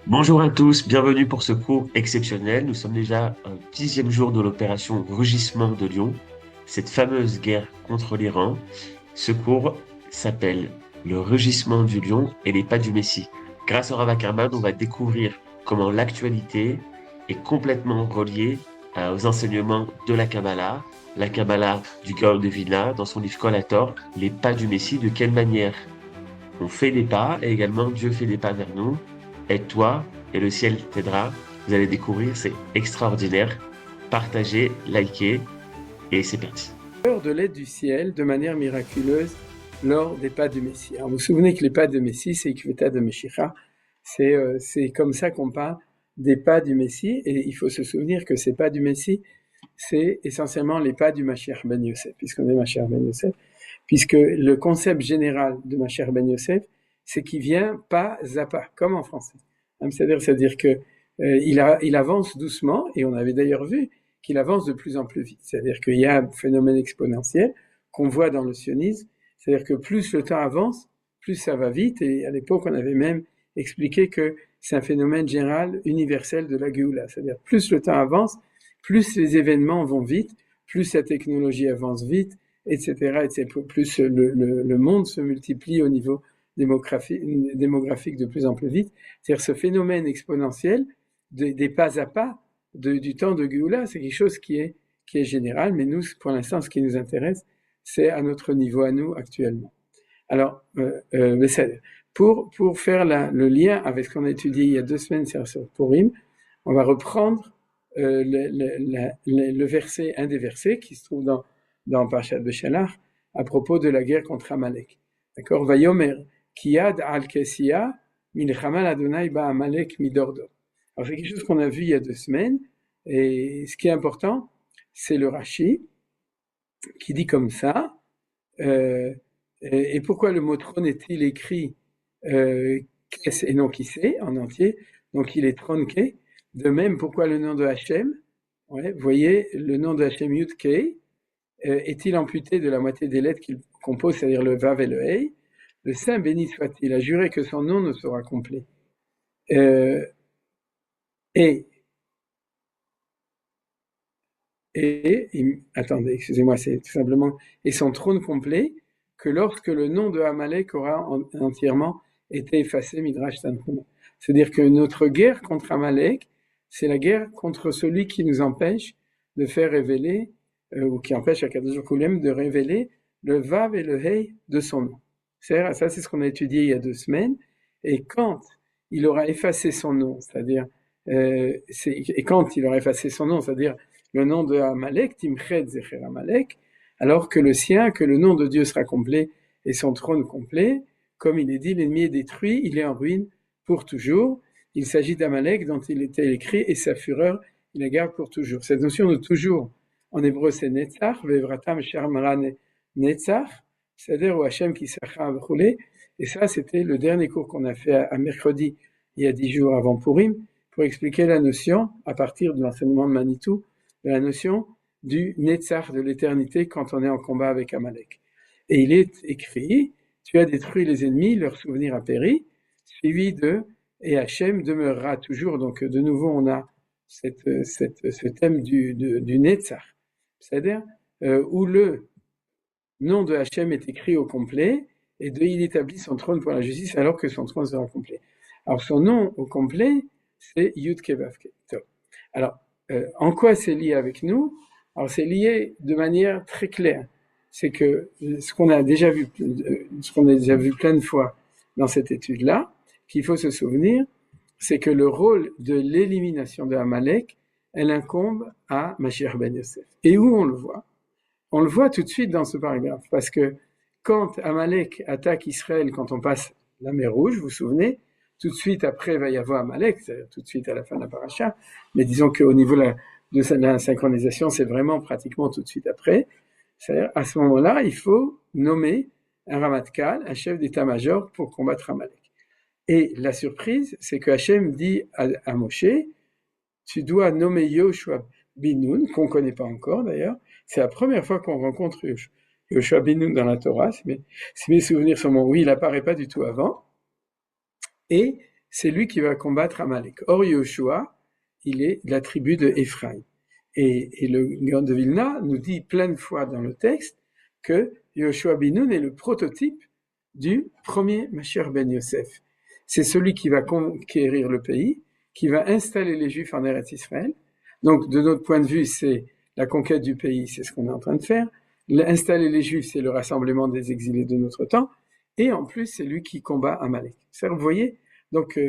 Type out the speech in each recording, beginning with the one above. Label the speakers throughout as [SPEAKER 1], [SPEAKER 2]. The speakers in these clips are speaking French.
[SPEAKER 1] Bonjour à tous, bienvenue pour ce cours exceptionnel. Nous sommes déjà au 10e jour de l'opération Rugissement de Lyon, cette fameuse guerre contre l'Iran. Ce cours s'appelle Le Rugissement du Lion et les pas du Messie. Grâce au Rav Ackerman, on va découvrir comment l'actualité est complètement reliée aux enseignements de la Kabbalah du Gaon de Vilna, dans son livre Kol les pas du Messie, de quelle manière on fait des pas et également Dieu fait des pas vers nous. Aide-toi et le ciel t'aidera. Vous allez découvrir, c'est extraordinaire. Partagez, likez et c'est parti.
[SPEAKER 2] De l'aide du ciel de manière miraculeuse lors des pas du Messie. Alors vous vous souvenez que les pas de Messie, c'est Ikveta de Meshicha, c'est comme ça qu'on parle des pas du Messie, et il faut se souvenir que ces pas du Messie, c'est essentiellement les pas du Mashiach ben Yosef, puisqu'on est Mashiach ben Yosef, puisque le concept général de Mashiach ben Yosef, c'est qu'il vient pas à pas, comme en français. C'est-à-dire que il avance doucement, et on avait d'ailleurs vu qu'il avance de plus en plus vite. C'est-à-dire qu'il y a un phénomène exponentiel qu'on voit dans le sionisme, c'est-à-dire que plus le temps avance, plus ça va vite, et à l'époque on avait même expliqué que c'est un phénomène général universel de la Géoula, c'est-à-dire plus le temps avance, plus les événements vont vite, plus la technologie avance vite, etc. Plus le monde se multiplie au niveau démographique de plus en plus vite. C'est-à-dire ce phénomène exponentiel des pas à pas du temps de Géoula, c'est quelque chose qui est général, mais nous, pour l'instant, ce qui nous intéresse, c'est à notre niveau, à nous, actuellement. Alors, pour faire le lien avec ce qu'on a étudié il y a 2 semaines sur Purim, on va reprendre le verset, un des versets qui se trouve dans Parashat Beshalach, à propos de la guerre contre Amalek. D'accord? Vayomer, Kiyad al-Kesia, milchama Adonai ba Amalek midordo. Alors, c'est quelque chose qu'on a vu il y a 2 semaines, et ce qui est important, c'est le Rashi, qui dit comme ça, et pourquoi le mot trône est-il écrit Kes et non Kissé en entier, donc il est tronqué. De même, pourquoi le nom de Hachem, vous voyez, le nom de Hachem Yud-Kei, est-il amputé de la moitié des lettres qu'il compose, c'est-à-dire le Vav et le Hei. Le Saint béni soit-il, a juré que son nom ne sera complet. Attendez, excusez-moi, c'est tout simplement, et son trône complet, que lorsque le nom de Amalek aura entièrement été effacé, Midrash Tanchuma. C'est-à-dire que notre guerre contre Amalek, c'est la guerre contre celui qui nous empêche de faire révéler, ou qui empêche à Kadosh Kulem de révéler le Vav et le Hei de son nom. Ça, c'est ce qu'on a étudié il y a 2 semaines, et quand il aura effacé son nom, c'est-à-dire, et quand il aura effacé son nom, c'est-à-dire le nom de Amalek, Timchet Zecher Amalek, alors que le sien, que le nom de Dieu sera complet et son trône complet, comme il est dit, l'ennemi est détruit, il est en ruine pour toujours. Il s'agit d'Amalek dont il était écrit, et sa fureur, il la garde pour toujours. Cette notion de toujours, en hébreu, c'est Netzach, Vevratam Sharmara Netzach, c'est-à-dire au Hachem qui s'achra v'choulé. Et ça, c'était le dernier cours qu'on a fait à mercredi, il y a 10 jours avant Purim, pour expliquer la notion, à partir de l'enseignement de Manitou, de la notion du Netzach, de l'éternité, quand on est en combat avec Amalek. Et il est écrit, tu as détruit les ennemis, leur souvenir a péri, suivi de, et Hachem demeurera toujours. Donc de nouveau, on a ce thème du Netzach, c'est-à-dire où le nom de Hachem est écrit au complet, et il établit son trône pour la justice alors que son trône sera complet. Alors son nom au complet, c'est Yud Kevavke. Alors, en quoi c'est lié avec nous? Alors c'est lié de manière très claire. C'est que ce qu'on a déjà vu plein de fois dans cette étude-là, qu'il faut se souvenir, c'est que le rôle de l'élimination de Amalek, elle incombe à Mashiach ben Yosef. Et où on le voit? On le voit tout de suite dans ce paragraphe, parce que quand Amalek attaque Israël, quand on passe la mer Rouge, vous vous souvenez, tout de suite après va y avoir Amalek, c'est-à-dire tout de suite à la fin de la paracha, mais disons qu'au niveau de la synchronisation, c'est vraiment pratiquement tout de suite après. C'est-à-dire, à ce moment-là, il faut nommer un Ramatkal, un chef d'état-major pour combattre Amalek. Et la surprise, c'est que Hachem dit à Moshe, tu dois nommer Yoshua bin Nun, qu'on ne connaît pas encore d'ailleurs. C'est la première fois qu'on rencontre Yoshua bin Nun dans la Torah, si mes souvenirs sont bons. Oui, il n'apparaît pas du tout avant. Et c'est lui qui va combattre Amalek. Or, Yoshua, il est de la tribu de Ephraïm. Et le Gaon de Vilna nous dit plein de fois dans le texte que Yoshua ben Nun est le prototype du premier Mashiach ben Yosef. C'est celui qui va conquérir le pays, qui va installer les Juifs en Eretz Israël. Donc, de notre point de vue, c'est la conquête du pays, c'est ce qu'on est en train de faire. Installer les Juifs, c'est le rassemblement des exilés de notre temps. Et en plus, c'est lui qui combat Amalek. Vous voyez? Donc,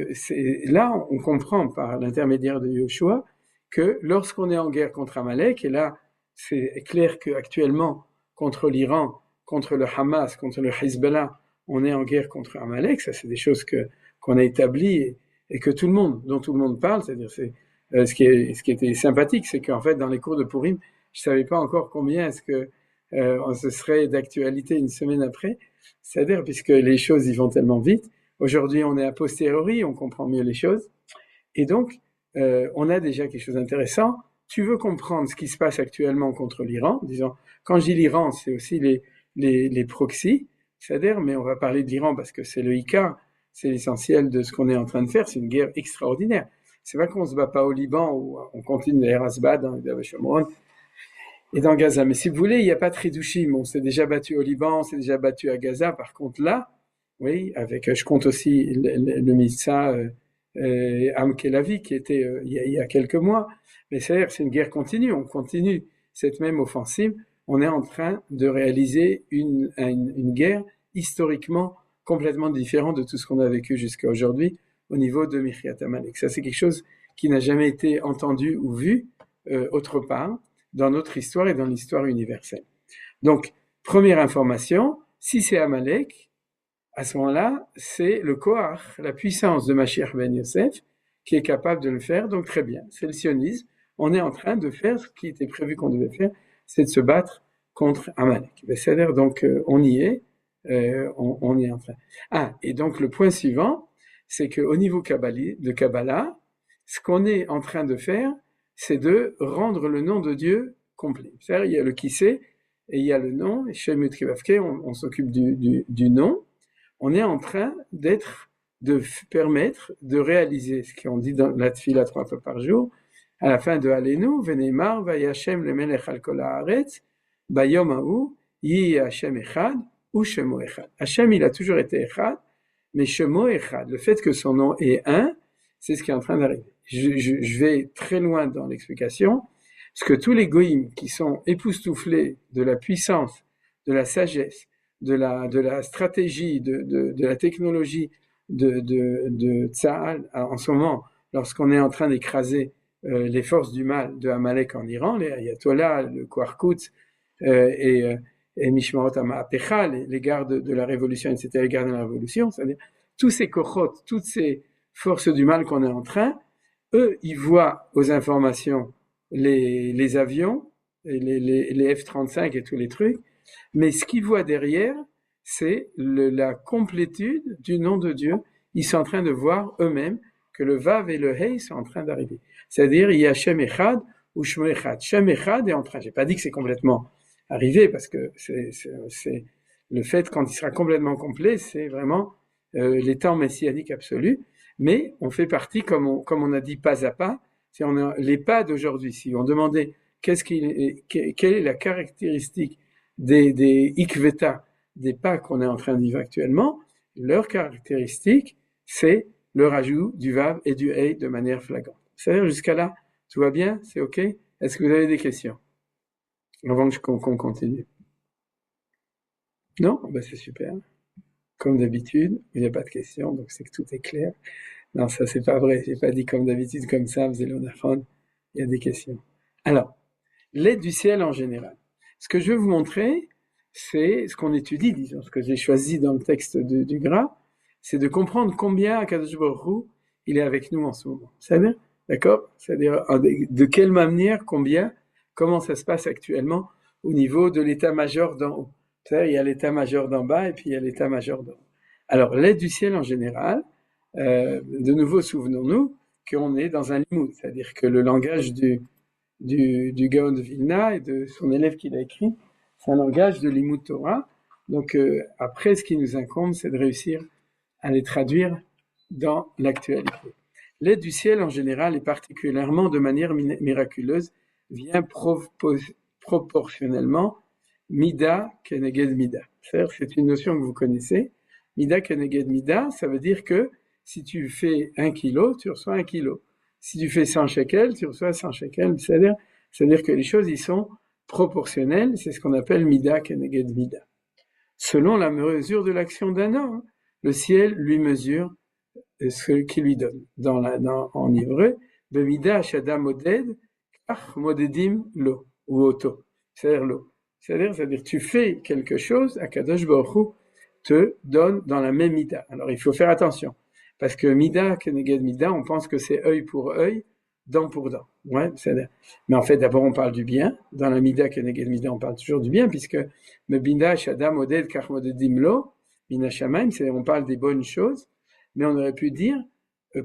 [SPEAKER 2] là, on comprend par l'intermédiaire de Yoshua que lorsqu'on est en guerre contre Amalek, et là, c'est clair qu'actuellement, contre l'Iran, contre le Hamas, contre le Hezbollah, on est en guerre contre Amalek. Ça, c'est des choses qu'on a établies et que dont tout le monde parle. C'est-à-dire, ce qui était sympathique, c'est qu'en fait, dans les cours de Purim, je savais pas encore combien est-ce que ce serait d'actualité une semaine après. C'est-à-dire, puisque les choses y vont tellement vite. Aujourd'hui, on est a posteriori, on comprend mieux les choses. Et donc, on a déjà quelque chose d'intéressant. Tu veux comprendre ce qui se passe actuellement contre l'Iran, disons, quand je dis l'Iran, c'est aussi les proxys, c'est-à-dire, mais on va parler de l'Iran parce que c'est le Icar, c'est l'essentiel de ce qu'on est en train de faire, c'est une guerre extraordinaire. C'est pas qu'on se bat pas au Liban ou on continue d'ailleurs à se battre dans le Shomron et dans Gaza. Mais si vous voulez, il n'y a pas de Hidushim. On s'est déjà battu au Liban, on s'est déjà battu à Gaza. Par contre, là, oui, je compte aussi le Mitzah Am Kelavi qui était il y a quelques mois. Mais c'est une guerre continue. On continue cette même offensive. On est en train de réaliser une guerre historiquement complètement différente de tout ce qu'on a vécu jusqu'à aujourd'hui au niveau de Michyat Amalek. Ça, c'est quelque chose qui n'a jamais été entendu ou vu autre part dans notre histoire et dans l'histoire universelle. Donc, première information, si c'est Amalek, à ce moment-là, c'est le Koach, la puissance de Mashiach ben Yosef, qui est capable de le faire. Donc, très bien, c'est le sionisme. On est en train de faire ce qui était prévu qu'on devait faire, c'est de se battre contre Amalek. C'est-à-dire, donc, on y est, on est en train. Et donc, le point suivant, c'est qu'au niveau de Kabbalah, ce qu'on est en train de faire, c'est de rendre le nom de Dieu complet. C'est-à-dire, il y a le qui sait et il y a le nom, et chez Mutkivavke, on s'occupe du nom. On est en train de permettre de réaliser ce qu'on dit dans la Tfila 3 fois par jour, à la fin de Alenu, Veneimar, Vayashem le Melech al kol haaretz, Bayom ha'u, Yi Hashem echad, ou Shemo echad. Hashem, il a toujours été echad, mais Shemo echad, le fait que son nom est un, c'est ce qui est en train d'arriver. Je vais très loin dans l'explication, parce que tous les goïms qui sont époustouflés de la puissance, de la sagesse, de la stratégie, de la technologie de Tsahal, en ce moment, lorsqu'on est en train d'écraser les forces du mal de Amalek en Iran, les ayatollahs, le Kwarkutz et Mishmarot HaMa'apecha, les gardes de la révolution, etc., les gardes de la révolution, c'est-à-dire tous ces kochot, toutes ces forces du mal qu'on est en train, eux, ils voient aux informations les avions, les F-35 et tous les trucs, mais ce qu'ils voient derrière, c'est la complétude du nom de Dieu. Ils sont en train de voir eux-mêmes que le Vav et le Hey sont en train d'arriver. C'est-à-dire, il y a Shem Echad ou Shmo Echad. Shem Echad est en train, j'ai pas dit que c'est complètement arrivé, parce que c'est le fait, quand il sera complètement complet, c'est vraiment l'état messianique absolu, mais on fait partie, comme on a dit pas à pas, c'est les pas d'aujourd'hui. Si on demandait quelle est la caractéristique des ikveta, des pas qu'on est en train de vivre actuellement, leur caractéristique, c'est le rajout du vav et du hey de manière flagrante. C'est-à-dire, jusqu'à là, tout va bien? C'est OK? Est-ce que vous avez des questions? Avant qu'on continue. Non? Ben c'est super. Comme d'habitude, il n'y a pas de questions, donc c'est que tout est clair. Non, ça c'est pas vrai. J'ai pas dit comme d'habitude, comme ça, vous allez il y a des questions. Alors, l'aide du ciel en général. Ce que je veux vous montrer, c'est ce qu'on étudie, disons, ce que j'ai choisi dans le texte du Gra, c'est de comprendre combien Akadosh Baruch Hu, il est avec nous en ce moment. C'est-à-dire, d'accord? C'est-à-dire, de quelle manière, comment ça se passe actuellement au niveau de l'état-major d'en haut. C'est-à-dire, il y a l'état-major d'en bas et puis il y a l'état-major d'en haut. Alors, l'aide du ciel en général, de nouveau, souvenons-nous qu'on est dans un limoud, c'est-à-dire que le langage du Gaon de Vilna et de son élève qui l'a écrit, c'est un langage de l'Imoud Torah. Donc après, ce qui nous incombe, c'est de réussir à les traduire dans l'actualité. L'aide du ciel en général et particulièrement de manière miraculeuse vient proportionnellement Mida keneged Mida. C'est une notion que vous connaissez. Mida keneged Mida, ça veut dire que si tu fais 1 kilo, tu reçois 1 kilo. Si tu fais 100 shekels, tu reçois 100 shekels. C'est-à-dire que les choses, ils sont proportionnelles. C'est ce qu'on appelle Mida keneged Mida. Selon la mesure de l'action d'un homme, le ciel lui mesure ce qu'il lui donne. En hébreu, Bemida Shada Moded, Kach Modedim Lo, ou Oto, c'est-à-dire l'eau. C'est-à-dire, tu fais quelque chose, Akadosh Baruch Hu te donne dans la même Mida. Alors, il faut faire attention, parce que Mida, Keneged Mida, on pense que c'est œil pour œil, dent pour dent. Ouais, mais en fait, d'abord, on parle du bien. Dans la Mida, Keneged Mida, on parle toujours du bien, puisque Bemida Shada Moded, Kach Modedim Lo, Mina Shamaim, on parle des bonnes choses. Mais on aurait pu dire,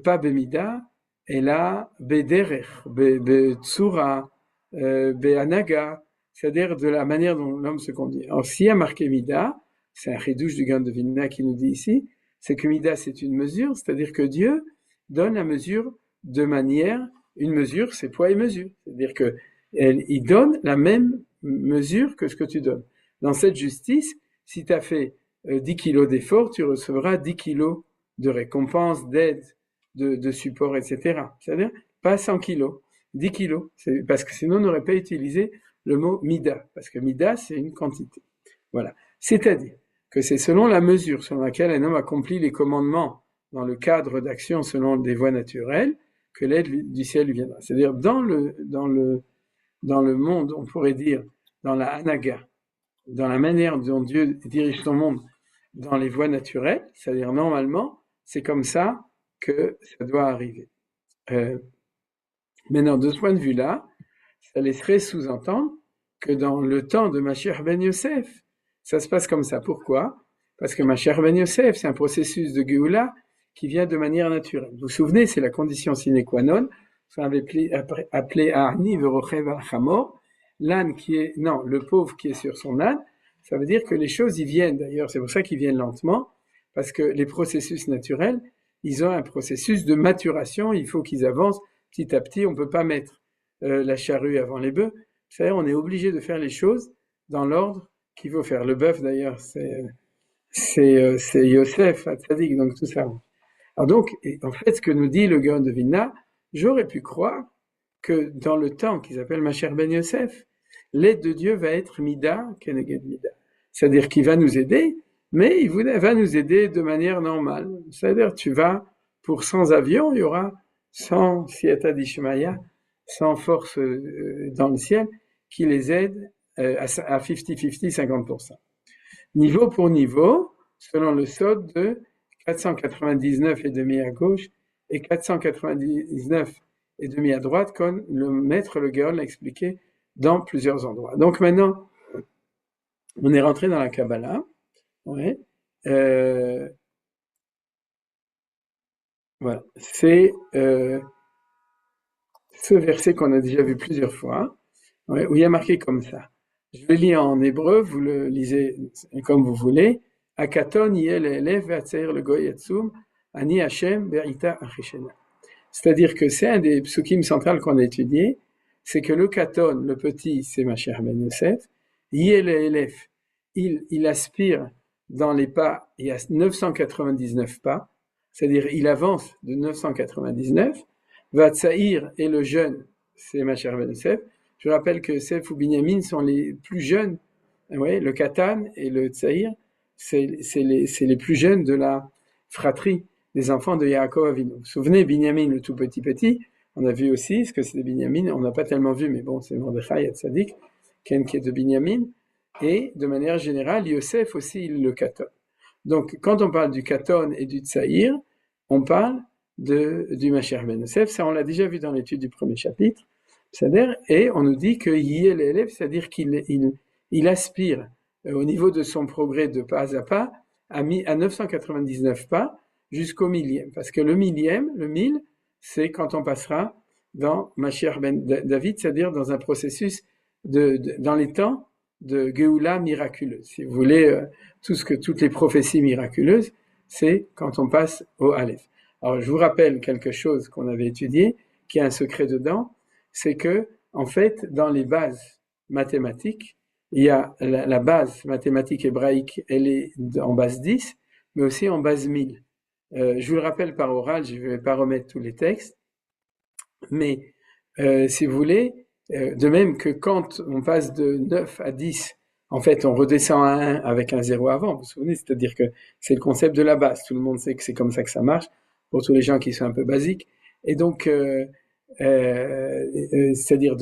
[SPEAKER 2] pas Bemida, et là, Bederech, Betsura, Beanaga, c'est-à-dire de la manière dont l'homme se conduit. Alors, s'il y a marqué Mida, c'est un chidouche du Gaon de Vilna qui nous dit ici, c'est que Mida, c'est une mesure, c'est-à-dire que Dieu donne la mesure de manière, une mesure, c'est poids et mesure. C'est-à-dire que il donne la même mesure que ce que tu donnes. Dans cette justice, si tu as fait 10 kilos d'effort, tu recevras 10 kilos de récompense, d'aide, de support, etc. C'est-à-dire, pas 100 kilos, 10 kilos. Parce que sinon, on n'aurait pas utilisé le mot mida. Parce que mida, c'est une quantité. Voilà. C'est-à-dire que c'est selon la mesure selon laquelle un homme accomplit les commandements dans le cadre d'action selon des voies naturelles, que l'aide du ciel lui viendra. C'est-à-dire, dans le monde, on pourrait dire, dans la hanaga, dans la manière dont Dieu dirige son monde, dans les voies naturelles, c'est-à-dire normalement, c'est comme ça que ça doit arriver. Maintenant, de ce point de vue-là, ça laisserait sous-entendre que dans le temps de Mashiach ben Yosef, ça se passe comme ça. Pourquoi? Parce que Mashiach ben Yosef, c'est un processus de Géoula qui vient de manière naturelle. Vous vous souvenez, c'est la condition sine qua non, ça avait appelé Arni Verochev al-Chamor, l'âne le pauvre qui est sur son âne. Ça veut dire que les choses y viennent, d'ailleurs, c'est pour ça qu'ils viennent lentement, parce que les processus naturels, ils ont un processus de maturation, il faut qu'ils avancent petit à petit, on ne peut pas mettre la charrue avant les bœufs, c'est-à-dire on est obligé de faire les choses dans l'ordre qu'il faut faire. Le bœuf, d'ailleurs, c'est Yosef, Tzadik, donc tout ça. Alors donc, en fait, ce que nous dit le Gaon de Vilna, j'aurais pu croire que dans le temps qu'ils appellent Mashiach ben Yosef, l'aide de Dieu va être Mida, Keneged Mida. C'est-à-dire qu'il va nous aider, mais il va nous aider de manière normale. C'est-à-dire, tu vas, pour 100 avions, il y aura 100 Siata d'Ishmaïa, 100 forces dans le ciel, qui les aident à 50-50, 50%. Niveau pour niveau, selon le sod de 499,5 à gauche et 499,5 à droite, comme le maître Le Gaon l'a expliqué dans plusieurs endroits. Donc maintenant, on est rentré dans la Kabbalah. Ouais. Voilà. C'est ce verset qu'on a déjà vu plusieurs fois, ouais, où il y a marqué comme ça. Je le lis en hébreu, vous le lisez comme vous voulez. Akaton yel elef ve'atzair le goy yatsum ani Hashem be'ita achishena. C'est-à-dire que c'est un des psukim centrales qu'on a étudié, c'est que le katon, le petit, c'est Mashiach ben Yosef, yel elef, il aspire dans les pas, il y a 999 pas, c'est-à-dire il avance de 999, Vatsaïr et le jeune, c'est Mashiach ben Yosef. Je rappelle que Sef ou Binyamin sont les plus jeunes, ouais, le Katan et le Tsaïr, c'est les plus jeunes de la fratrie des enfants de Yaakov Avinu. Vous vous souvenez, Binyamin, le tout petit, on a vu aussi ce que c'est Binyamin, on n'a pas tellement vu, mais bon, c'est Mordechai et Tzadik, Ken qui est de Binyamin, et de manière générale, Yosef aussi, le Katon. Donc, quand on parle du Katon et du Tsaïr, on parle du Mashiach ben Yosef, ça on l'a déjà vu dans l'étude du premier chapitre, c'est-à-dire, et on nous dit que Yel élève, c'est-à-dire qu'il aspire au niveau de son progrès de pas à pas à 999 pas jusqu'au millième. Parce que le millième, le 1000, c'est quand on passera dans Mashiach ben David, c'est-à-dire dans un processus dans les temps de Géoula miraculeuse. Si vous voulez, toutes les prophéties miraculeuses, c'est quand on passe au Aleph. Alors, je vous rappelle quelque chose qu'on avait étudié, qui a un secret dedans, c'est que, en fait, dans les bases mathématiques, il y a la base mathématique hébraïque, elle est en base 10, mais aussi en base 1000. Je vous le rappelle par oral, je ne vais pas remettre tous les textes, mais si vous voulez, de même que quand on passe de 9 à 10, en fait, on redescend à 1 avec un 0 avant, vous vous souvenez, c'est-à-dire que c'est le concept de la base. Tout le monde sait que c'est comme ça que ça marche, pour tous les gens qui sont un peu basiques. Et donc, c'est-à-dire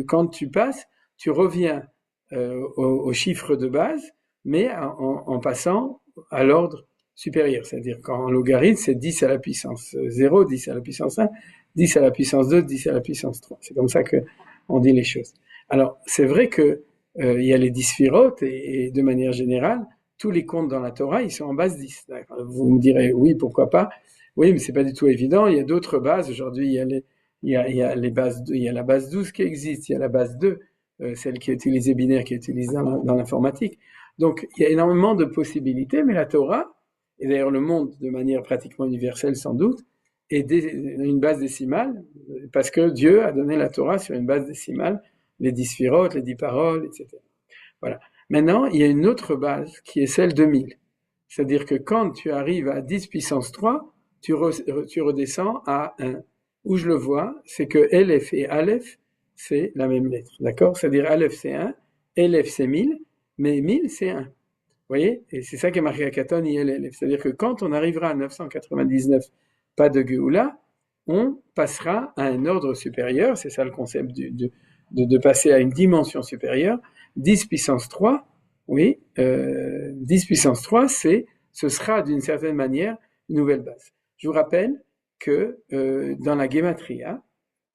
[SPEAKER 2] quand tu passes, tu reviens au chiffre de base, mais en passant à l'ordre supérieur. C'est-à-dire qu'en logarithme, c'est 10 à la puissance 0, 10 à la puissance 1, 10 à la puissance 2, 10 à la puissance 3. C'est comme ça que on dit les choses. Alors, c'est vrai que il y a les 10 sphirotes et de manière générale, tous les comptes dans la Torah, ils sont en base 10. Vous me direz, oui, pourquoi pas? Oui, mais c'est pas du tout évident. Il y a d'autres bases. Aujourd'hui, il y a les bases, il y a la base 12 qui existe, il y a la base 2, celle qui est utilisée binaire, qui est utilisée dans l'informatique. Donc, il y a énormément de possibilités, mais la Torah, et d'ailleurs le monde de manière pratiquement universelle sans doute, est une base décimale, parce que Dieu a donné la Torah sur une base décimale, les 10 sphirotes, les 10 paroles, etc. Voilà. Maintenant, il y a une autre base qui est celle de 1000. C'est-à-dire que quand tu arrives à 10 puissance 3, tu redescends à 1. Où je le vois, c'est que Elef et Aleph, c'est la même lettre. D'accord? C'est-à-dire Aleph c'est 1, Elef c'est 1000, mais 1000 c'est 1. Vous voyez? Et c'est ça qui est marqué à Katon, Elef. C'est-à-dire que quand on arrivera à 999, pas de Géoula, on passera à un ordre supérieur. C'est ça le concept de passer à une dimension supérieure. 10 puissance 3, oui, 10 puissance 3, ce sera d'une certaine manière une nouvelle base. Je vous rappelle que dans la Gematria,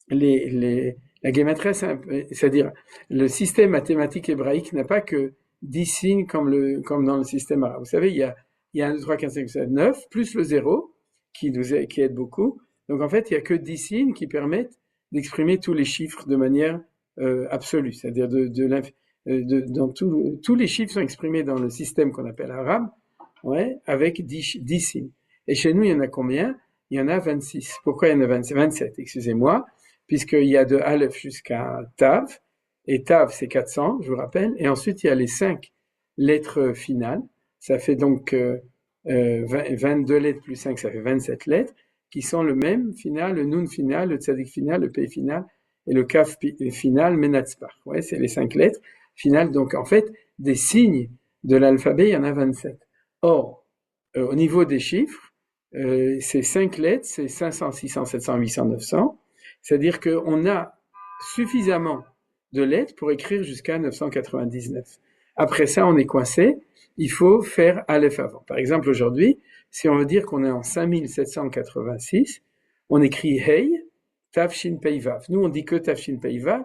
[SPEAKER 2] la Gematria, c'est-à-dire le système mathématique hébraïque n'a pas que 10 signes comme dans le système arabe. Vous savez, il y a 1, 2, 3, 4, 5, 6, 7, 9, plus le 0, qui aide beaucoup. Donc en fait, il n'y a que 10 signes qui permettent d'exprimer tous les chiffres de manière absolue. C'est-à-dire tous les chiffres sont exprimés dans le système qu'on appelle arabe, ouais, avec 10 signes. Et chez nous, il y en a combien? Il y en a 26. Pourquoi il y en a 27, excusez-moi, puisqu'il y a de Aleph jusqu'à Tav, et Tav c'est 400, je vous rappelle, et ensuite il y a les 5 lettres finales, ça fait donc 22 lettres plus 5, ça fait 27 lettres, qui sont le même final, le Nun final, le Tzadik final, le Pei final, et le Kaf final, Menatzpach. Ouais, c'est les 5 lettres finales. Donc, en fait, des signes de l'alphabet, il y en a 27. Or, au niveau des chiffres, ces 5 lettres, c'est 500, 600, 700, 800, 900. C'est-à-dire qu'on a suffisamment de lettres pour écrire jusqu'à 999. Après ça, on est coincé. Il faut faire Aleph avant. Par exemple, aujourd'hui, si on veut dire qu'on est en 5786, on écrit Hey, Tafshin Peivav. Nous, on dit que Tafshin Peivav,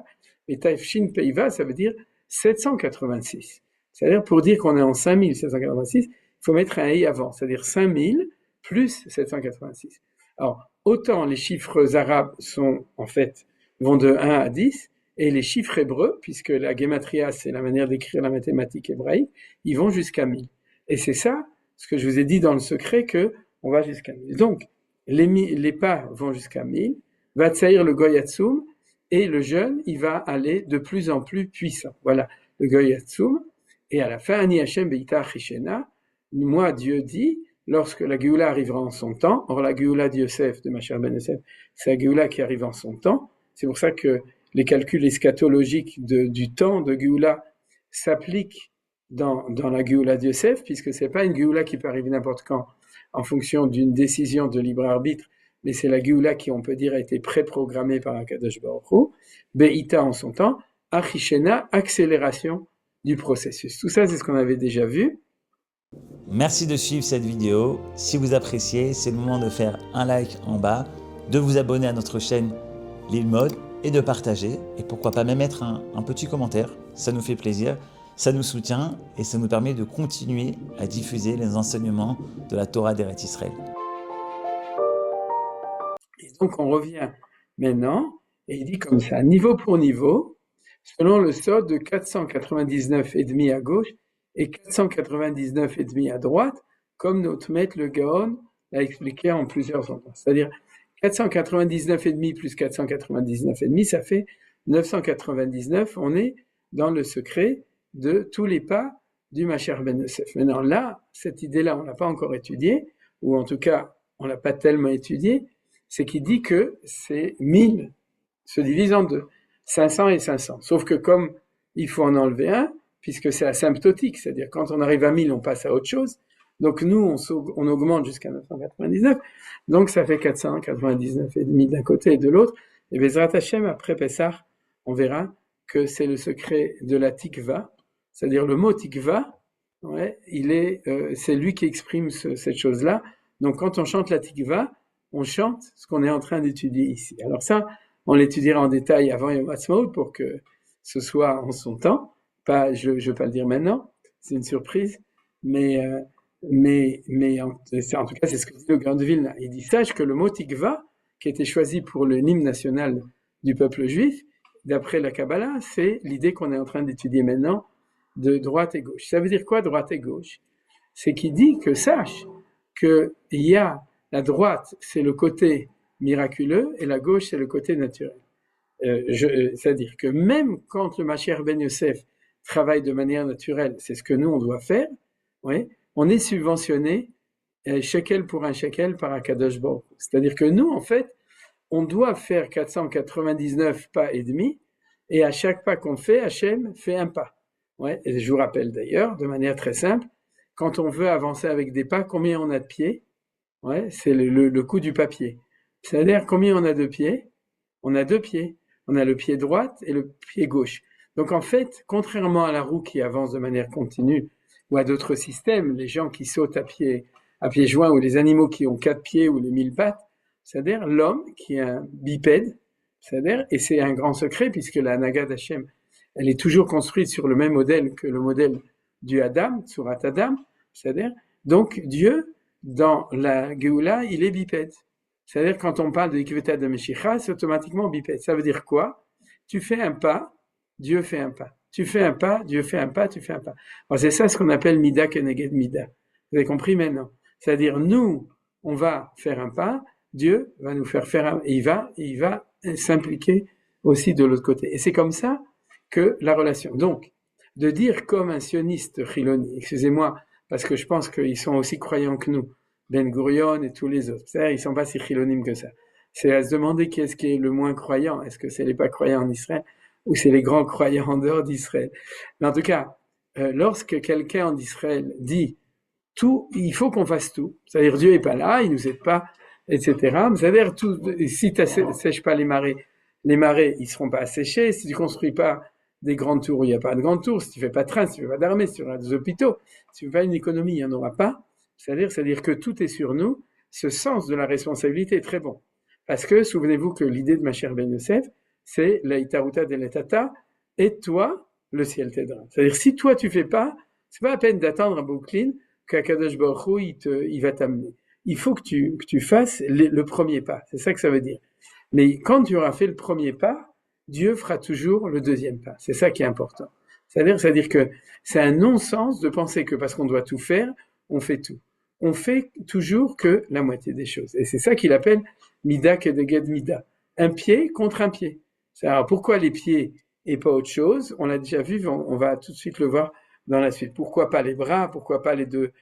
[SPEAKER 2] mais Tafshin Peivav, ça veut dire 786. C'est-à-dire, pour dire qu'on est en 5786, il faut mettre un Hey avant, c'est-à-dire 5000 plus 786. Alors, autant les chiffres arabes vont de 1 à 10, et les chiffres hébreux, puisque la Gematria, c'est la manière d'écrire la mathématique hébraïque, ils vont jusqu'à 1000. Et c'est ça, ce que je vous ai dit dans le secret, que on va jusqu'à 1000. Donc, les pas vont jusqu'à 1000, va tsaïr le goyatsum, et le jeûne, il va aller de plus en plus puissant. Voilà, le goyatsum. Et à la fin, Ani Hashem beita chishena, moi, Dieu dit, lorsque la Géoula arrivera en son temps, or la Géoula de Yosef, de Mashiach ben Yosef, c'est la Géoula qui arrive en son temps. C'est pour ça que les calculs eschatologiques du temps de Géoula s'appliquent dans la Géoula de Yosef, puisque c'est pas une Géoula qui peut arriver n'importe quand en fonction d'une décision de libre arbitre, mais c'est la Géoula qui, on peut dire, a été préprogrammée par Akadosh Baruch Hu, Beïta en son temps, Achishena, accélération du processus. Tout ça, c'est ce qu'on avait déjà vu.
[SPEAKER 3] Merci de suivre cette vidéo. Si vous appréciez, c'est le moment de faire un like en bas, de vous abonner à notre chaîne Lilmod et de partager. Et pourquoi pas même mettre un petit commentaire. Ça nous fait plaisir, ça nous soutient et ça nous permet de continuer à diffuser les enseignements de la Torah d'Eretz Israël.
[SPEAKER 2] Et donc on revient maintenant et il dit comme ça, niveau pour niveau, selon le sod de 499,5 à gauche et 499,5 à droite, comme notre maître le Gaon l'a expliqué en plusieurs endroits. C'est-à-dire 499,5 plus 499,5, ça fait 999. On est dans le secret de tous les pas du Mashiach ben Yosef. Maintenant là, cette idée-là, on l'a pas encore étudiée, ou en tout cas, on l'a pas tellement étudiée, c'est qu'il dit que c'est 1000 se divise en deux, 500 et 500. Sauf que comme il faut en enlever un, puisque c'est asymptotique, c'est-à-dire quand on arrive à 1000, on passe à autre chose. Donc nous, on augmente jusqu'à 999, donc ça fait 499 et demi d'un côté et de l'autre. Et Bezrat Hashem, après Pessah, on verra que c'est le secret de la tikva, c'est-à-dire le mot tikva, ouais, c'est lui qui exprime cette chose-là. Donc quand on chante la tikva, on chante ce qu'on est en train d'étudier ici. Alors ça, on l'étudiera en détail avant Yom Ha'atzmaut pour que ce soit en son temps. Je ne vais pas le dire maintenant, c'est une surprise, mais en tout cas, c'est ce que dit le Gaon de Vilna. Il dit, sache que le mot tikva, qui a été choisi pour le hymne national du peuple juif, d'après la Kabbalah, c'est l'idée qu'on est en train d'étudier maintenant de droite et gauche. Ça veut dire quoi, droite et gauche? C'est qu'il dit que sache qu'il y a la droite, c'est le côté miraculeux, et la gauche, c'est le côté naturel. C'est-à-dire que même quand le Mashiach ben Yosef travaille de manière naturelle, c'est ce que nous, on doit faire, oui, on est subventionné shekel pour un shekel par Akadosh Baruch Hu. C'est-à-dire que nous, en fait, on doit faire 499 pas et demi, et à chaque pas qu'on fait, Hachem fait un pas. Ouais, et je vous rappelle d'ailleurs, de manière très simple, quand on veut avancer avec des pas, combien on a de pieds? Ouais, c'est le coût du papier. C'est-à-dire combien on a de pieds? On a 2 pieds. On a le pied droit et le pied gauche. Donc en fait, contrairement à la roue qui avance de manière continue, ou à d'autres systèmes, les gens qui sautent à pieds joints, ou les animaux qui ont 4 pieds ou les 1000 pattes, c'est-à-dire l'homme qui est un bipède, c'est-à-dire, et c'est un grand secret puisque la Naga d'Hachem, elle est toujours construite sur le même modèle que le modèle du Adam, Surat Adam, c'est-à-dire, donc Dieu, dans la Géoula, il est bipède. C'est-à-dire, quand on parle de l'Ikveta de Meshicha, c'est automatiquement bipède. Ça veut dire quoi? Tu fais un pas, Dieu fait un pas. Tu fais un pas, Dieu fait un pas, tu fais un pas. Alors c'est ça ce qu'on appelle Mida Keneged Mida. Vous avez compris maintenant? C'est-à-dire, nous, on va faire un pas, Dieu va nous faire un, et il va s'impliquer aussi de l'autre côté. Et c'est comme ça que la relation. Donc, de dire comme un sioniste chiloni, excusez-moi, parce que je pense qu'ils sont aussi croyants que nous, Ben Gurion et tous les autres. C'est-à-dire, ils sont pas si chilonimes que ça. C'est à se demander qui est-ce qui est le moins croyant. Est-ce que c'est les pas croyants en Israël ou c'est les grands croyants en dehors d'Israël? Mais en tout cas, lorsque quelqu'un en Israël dit tout, il faut qu'on fasse tout. C'est-à-dire, Dieu est pas là, il nous aide pas, etc. C'est-à-dire, si tu sèches pas les marais, ils seront pas asséchés. Si tu construis pas des grandes tours, il n'y a pas de grandes tours. Si tu fais pas de train, si tu fais pas d'armée, si tu fais pas des hôpitaux, si tu fais pas une économie, il n'y en aura pas. C'est-à-dire que tout est sur nous. Ce sens de la responsabilité est très bon. Parce que, souvenez-vous que l'idée de Mashiach ben Yosef, c'est l'Aïtaruta de l'Etata, et toi, le ciel t'aidera. C'est-à-dire, si toi tu fais pas, c'est pas la peine d'attendre un Brooklyn qu'Akadosh Baruch Hu, il va t'amener. Il faut que tu fasses le premier pas. C'est ça que ça veut dire. Mais quand tu auras fait le premier pas, Dieu fera toujours le deuxième pas. C'est ça qui est important. C'est-à-dire que c'est un non-sens de penser que parce qu'on doit tout faire, on fait tout. On fait toujours que la moitié des choses. Et c'est ça qu'il appelle Mida Kedeged Mida. Un pied contre un pied. Alors pourquoi les pieds et pas autre chose? On l'a déjà vu, on va tout de suite le voir dans la suite. Pourquoi pas les bras? Pourquoi pas les deux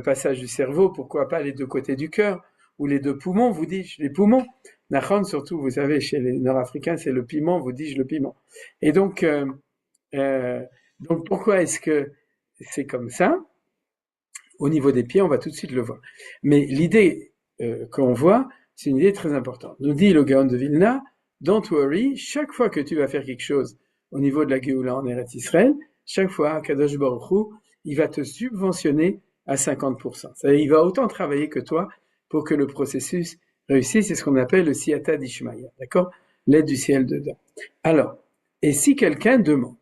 [SPEAKER 2] passages du cerveau? Pourquoi pas les deux côtés du cœur? Ou les deux poumons, vous dis-je, les poumons. Nachon, surtout, vous savez, chez les Nord-Africains, c'est le piment, vous dis-je, le piment. Et donc pourquoi est-ce que c'est comme ça? Au niveau des pieds, on va tout de suite le voir. Mais l'idée qu'on voit, c'est une idée très importante. Nous dit le Gaon de Vilna, don't worry, chaque fois que tu vas faire quelque chose au niveau de la Géoula en Eretz Israël, chaque fois, Kadosh Baruch Hu, il va te subventionner à 50%. C'est-à-dire, il va autant travailler que toi pour que le processus réussisse. C'est ce qu'on appelle le Siyata d'Ishmaïa, d'accord? L'aide du ciel dedans. Alors, et si quelqu'un demande,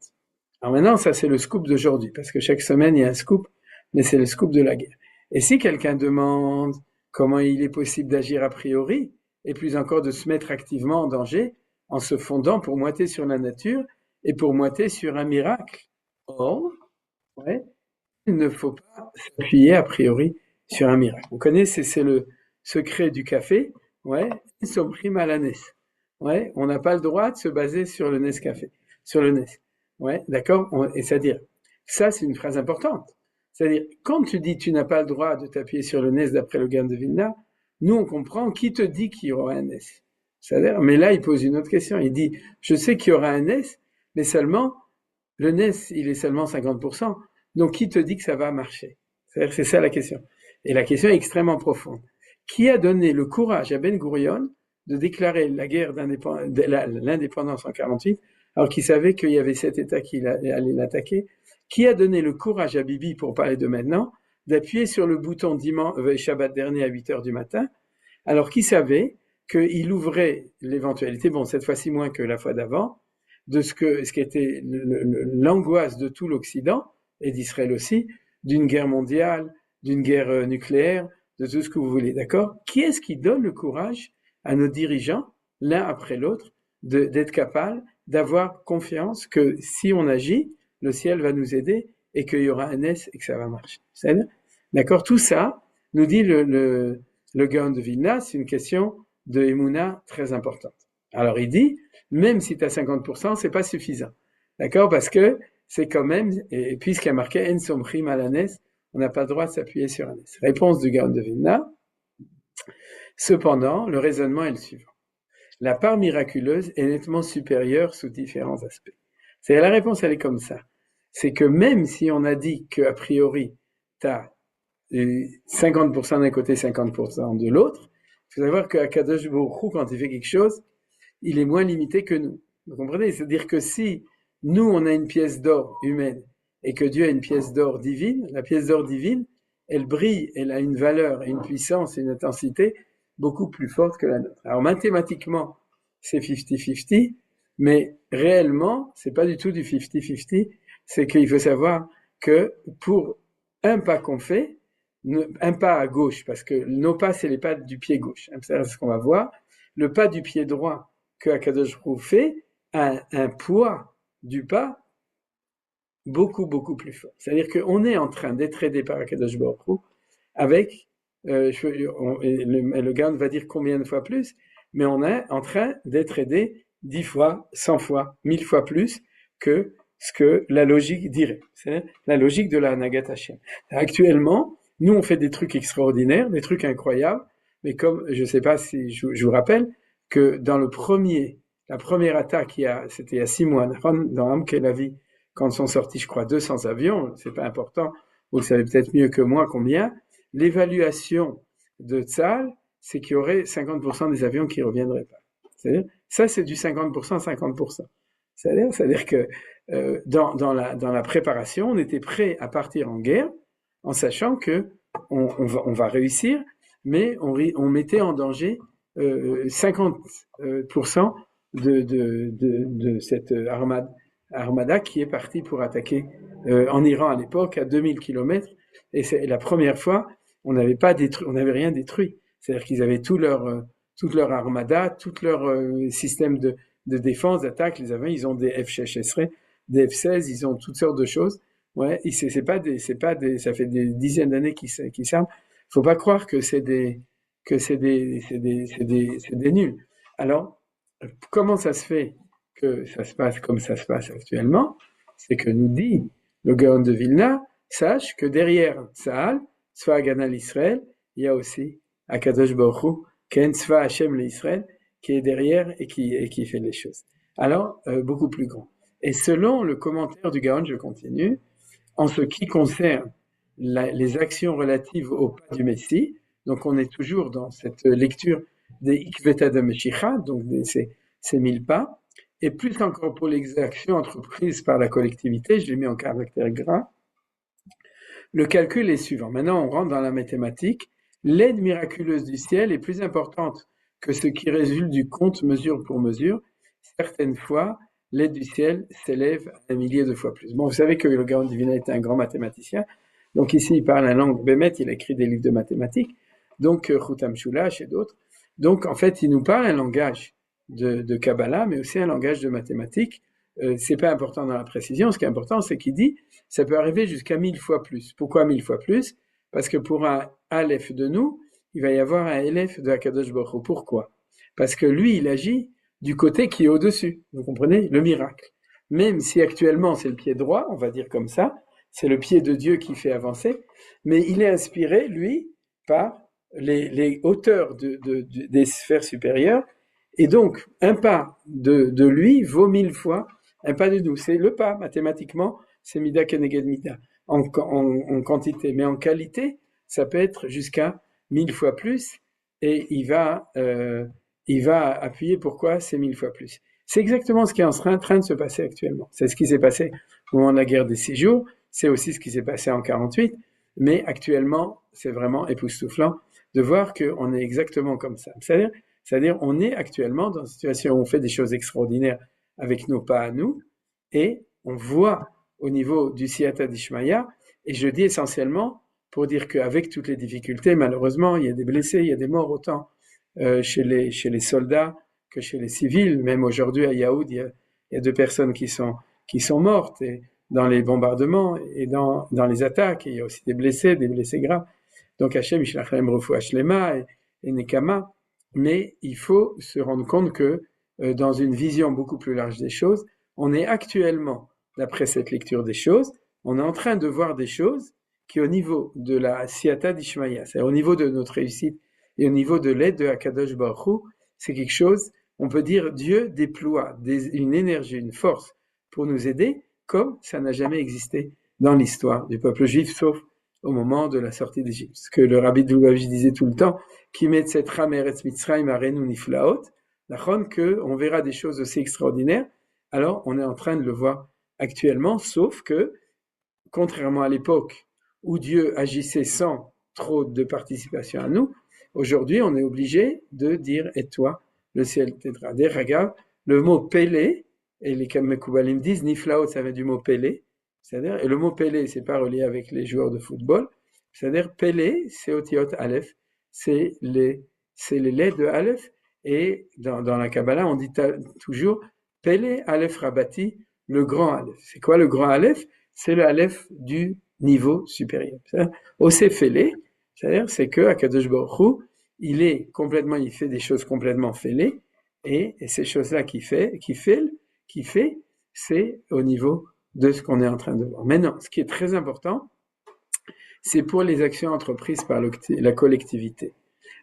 [SPEAKER 2] alors maintenant, ça c'est le scoop d'aujourd'hui, parce que chaque semaine, il y a un scoop, mais c'est le scoop de la guerre. Et si quelqu'un demande comment il est possible d'agir a priori, et plus encore de se mettre activement en danger, en se fondant pour moitié sur la nature et pour moitié sur un miracle. Or, il ne faut pas s'appuyer a priori sur un miracle. Vous connaissez, c'est le secret du café, ouais, somrim à la NES. Ouais, on n'a pas le droit de se baser sur le Nescafé, sur le NES. Ouais, d'accord? Et c'est-à-dire, ça, c'est une phrase importante. C'est-à-dire, quand tu dis tu n'as pas le droit de t'appuyer sur le NES d'après le Gaon de Vilna, nous, on comprend qui te dit qu'il y aura un NES. C'est-à-dire, mais là, il pose une autre question. Il dit, je sais qu'il y aura un NES, mais seulement, le NES, il est seulement 50%. Donc, qui te dit que ça va marcher? C'est-à-dire, c'est ça la question. Et la question est extrêmement profonde. Qui a donné le courage à Ben Gurion de déclarer la guerre l'indépendance en 48, alors qu'il savait qu'il y avait 7 États qui allaient l'attaquer? Qui a donné le courage à Bibi, pour parler de maintenant, d'appuyer sur le bouton Shabbat dernier à 8 heures du matin, alors qu'il savait qu'il ouvrait l'éventualité, bon, cette fois-ci moins que la fois d'avant, de ce qui était l'angoisse de tout l'Occident, et d'Israël aussi, d'une guerre mondiale, d'une guerre nucléaire, de tout ce que vous voulez, d'accord? Qui est-ce qui donne le courage à nos dirigeants, l'un après l'autre, d'être capables d'avoir confiance que si on agit, le ciel va nous aider et qu'il y aura un S et que ça va marcher. D'accord? Tout ça, nous dit le Gaon de Vilna, c'est une question de Emouna très importante. Alors il dit, même si tu as 50%, c'est pas suffisant. D'accord? Parce que c'est quand même, et puisqu'il y a marqué En Somchim Alanes, on n'a pas le droit de s'appuyer sur un S. Réponse du Gaon de Vilna. Cependant, le raisonnement est le suivant. La part miraculeuse est nettement supérieure sous différents aspects. C'est la réponse, elle est comme ça. C'est que même si on a dit qu'a priori, tu as 50% d'un côté, 50% de l'autre, il faut savoir qu'à Kadosh Baruch Hu, quand il fait quelque chose, il est moins limité que nous. Vous comprenez? C'est-à-dire que si nous, on a une pièce d'or humaine et que Dieu a une pièce d'or divine, la pièce d'or divine, elle brille, elle a une valeur, une puissance, une intensité beaucoup plus forte que la nôtre. Alors mathématiquement, c'est 50-50, mais réellement, c'est pas du tout du 50-50, c'est qu'il faut savoir que pour un pas qu'on fait, un pas à gauche, parce que nos pas, c'est les pas du pied gauche, c'est ce qu'on va voir, le pas du pied droit que Akadosh Baruch Hu fait a un poids du pas beaucoup, beaucoup plus fort. C'est-à-dire qu'on est en train d'être aidé par Akadosh Baruch Hu avec, le Gaon va dire combien de fois plus, mais on est en train d'être aidé 10 fois, 100 fois, 1000 fois plus que ce que la logique dirait. C'est la logique de la Nagat Hashem. Actuellement, nous on fait des trucs extraordinaires, des trucs incroyables, mais comme, je ne sais pas si je vous rappelle, que dans la première attaque, c'était il y a 6 mois, dans Am Kelavi, quand sont sortis, je crois, 200 avions, c'est pas important, vous savez peut-être mieux que moi combien, l'évaluation de Tzal, c'est qu'il y aurait 50% des avions qui ne reviendraient pas. C'est-à-dire, ça c'est du 50%, 50%. C'est-à-dire que dans la préparation, on était prêt à partir en guerre, en sachant que on va réussir, mais on mettait en danger 50% de cette armada qui est partie pour attaquer en Iran à l'époque à 2000 km. Et c'est la première fois, on n'avait rien détruit. C'est-à-dire qu'ils avaient toute leur armada, tout leur système de défense, d'attaque. Les avions, ils ont des F-16, des F-16, ils ont toutes sortes de choses. Ouais, c'est pas des, ça fait des dizaines d'années qu'ils servent. Faut pas croire que c'est des nuls. Alors, comment ça se fait que ça se passe comme ça se passe actuellement? C'est que nous dit le Gaon de Vilna, sache que derrière Tzahal, Tzva Hagana l'Israël, il y a aussi Akadosh Baruch Hu, Ken Tzva Hashem l'Israël, qui est derrière et qui fait les choses. Alors, beaucoup plus grand. Et selon le commentaire du Gaon, je continue, en ce qui concerne les actions relatives au pas du Messie, donc on est toujours dans cette lecture des Ikveta de Meshicha, donc ces 1000 pas, et plus encore pour les actions entreprises par la collectivité, je l'ai mis en caractère gras. Le calcul est suivant. Maintenant, on rentre dans la mathématique. L'aide miraculeuse du ciel est plus importante que ce qui résulte du compte mesure pour mesure. Certaines fois, l'aide du ciel s'élève à 1 millier de fois plus. Bon, vous savez que le Gaon de Vilna était un grand mathématicien. Donc ici, il parle la langue Bémet, il a écrit des livres de mathématiques. Donc, Chutam Shulash et d'autres. Donc, en fait, il nous parle un langage de Kabbalah, mais aussi un langage de mathématiques. C'est pas important dans la précision. Ce qui est important, c'est qu'il dit, ça peut arriver jusqu'à 1000 fois plus. Pourquoi 1000 fois plus? Parce que pour un Aleph de nous, il va y avoir un élève de Akadosh Baruch Hu. Pourquoi? Parce que lui, il agit du côté qui est au-dessus. Vous comprenez? Le miracle. Même si actuellement c'est le pied droit, on va dire comme ça, c'est le pied de Dieu qui fait avancer, mais il est inspiré, lui, par les hauteurs des sphères supérieures, et donc un pas de lui vaut 1000 fois un pas de nous. C'est le pas, mathématiquement, c'est Mida Keneged Mida, en quantité, mais en qualité, ça peut être jusqu'à 1000 fois plus, et il va appuyer pourquoi c'est 1000 fois plus. C'est exactement ce qui est en train de se passer actuellement. C'est ce qui s'est passé au moment de la guerre des 6 jours, c'est aussi ce qui s'est passé en 48, mais actuellement, c'est vraiment époustouflant de voir qu'on est exactement comme ça. C'est-à-dire, on est actuellement dans une situation où on fait des choses extraordinaires avec nos pas à nous, et on voit au niveau du Siyata d'Ishmaïa, et je dis essentiellement pour dire qu'avec toutes les difficultés, malheureusement, il y a des blessés, il y a des morts autant chez les soldats que chez les civils. Même aujourd'hui à Yaoud, il y a 2 personnes qui sont mortes et dans les bombardements et dans les attaques. Et il y a aussi des blessés graves. Donc Hachem, Yishlachem Refoua Shlema et Nekama. Mais il faut se rendre compte que dans une vision beaucoup plus large des choses, on est actuellement, d'après cette lecture des choses, on est en train de voir des choses qui, au niveau de la Siyata d'Ishmaïa, c'est-à-dire au niveau de notre réussite et au niveau de l'aide de Akadosh Baruch Hu, c'est quelque chose, on peut dire, Dieu déploie une énergie, une force pour nous aider, comme ça n'a jamais existé dans l'histoire du peuple juif, sauf au moment de la sortie d'Égypte. Ce que le rabbi de Lubavitch disait tout le temps, qui met cette ram eretz mitzrayim arenu niflaot, que on verra des choses aussi extraordinaires. Alors, on est en train de le voir actuellement, sauf que, contrairement à l'époque où Dieu agissait sans trop de participation à nous, aujourd'hui, on est obligé de dire « Et toi, le ciel t'aidera ». Regarde, le mot « Pélé », et les Mekoubalim disent « Niflaot », ça vient du mot « Pélé », c'est-à-dire, et le mot « Pélé », c'est pas relié avec les joueurs de football, c'est-à-dire « Pélé », c'est Otiot Aleph, c'est les lettres de Aleph, et dans la Kabbalah, on dit toujours « Pélé Aleph Rabati », le grand Aleph. C'est quoi le grand Aleph? C'est le Aleph du niveau supérieur. Océphélé, c'est-à-dire c'est que Akadosh Baruch Hu, il fait des choses complètement fêlées, et ces choses-là qu'il fait, c'est au niveau de ce qu'on est en train de voir. Maintenant, ce qui est très important, c'est pour les actions entreprises par la collectivité.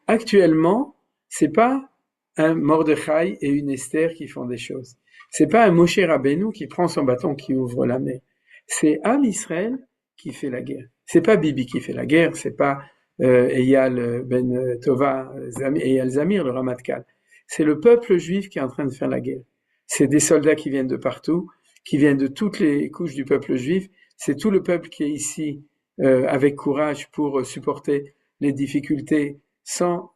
[SPEAKER 2] Actuellement, c'est pas un Mordechai et une Esther qui font des choses. C'est pas un Moshe Rabbeinu qui prend son bâton qui ouvre la mer. C'est Am Israël qui fait la guerre. C'est pas Bibi qui fait la guerre, c'est pas Eyal Ben Tova, Eyal Zamir, le Ramatkal. C'est le peuple juif qui est en train de faire la guerre. C'est des soldats qui viennent de partout, qui viennent de toutes les couches du peuple juif. C'est tout le peuple qui est ici avec courage pour supporter les difficultés sans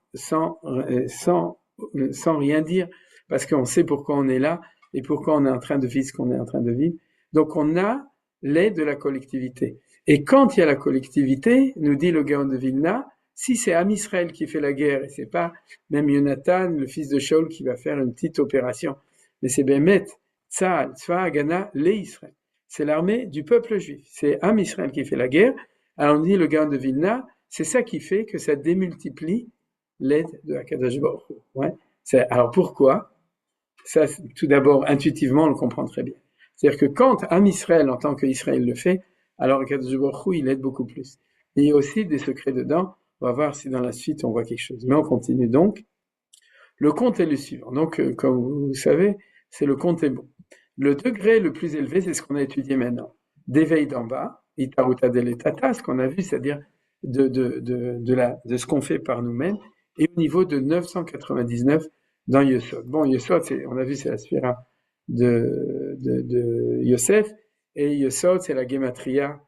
[SPEAKER 2] rien dire, parce qu'on sait pourquoi on est là et pourquoi on est en train de vivre ce qu'on est en train de vivre. Donc on a l'aide de la collectivité. Et quand il y a la collectivité, nous dit le Gaon de Vilna, si c'est Am Israël qui fait la guerre, et c'est pas même Yonatan, le fils de Shaul, qui va faire une petite opération, mais c'est Bémet, Tzahal, Tzva Hagana, les Israël. C'est l'armée du peuple juif. C'est Am Israël qui fait la guerre. Alors on dit le Gaon de Vilna, c'est ça qui fait que ça démultiplie l'aide de Akadosh Baruch Hu. Ouais. Alors pourquoi? Ça, tout d'abord, intuitivement, on le comprend très bien. C'est-à-dire que quand Am Israël, en tant qu'Israël le fait, alors Akadosh Baruch Hu, il aide beaucoup plus. Et il y a aussi des secrets dedans. On va voir si dans la suite on voit quelque chose. Mais on continue donc. Le compte est le suivant. Donc, comme vous savez, c'est le compte est bon. Le degré le plus élevé, c'est ce qu'on a étudié maintenant. D'éveil d'en bas, itaruta deletata, ce qu'on a vu, c'est-à-dire de ce qu'on fait par nous-mêmes, et au niveau de 999 dans Yesod. Bon, Yesod, on a vu, c'est la sphira de Yosef, et Yesod, c'est la gematria,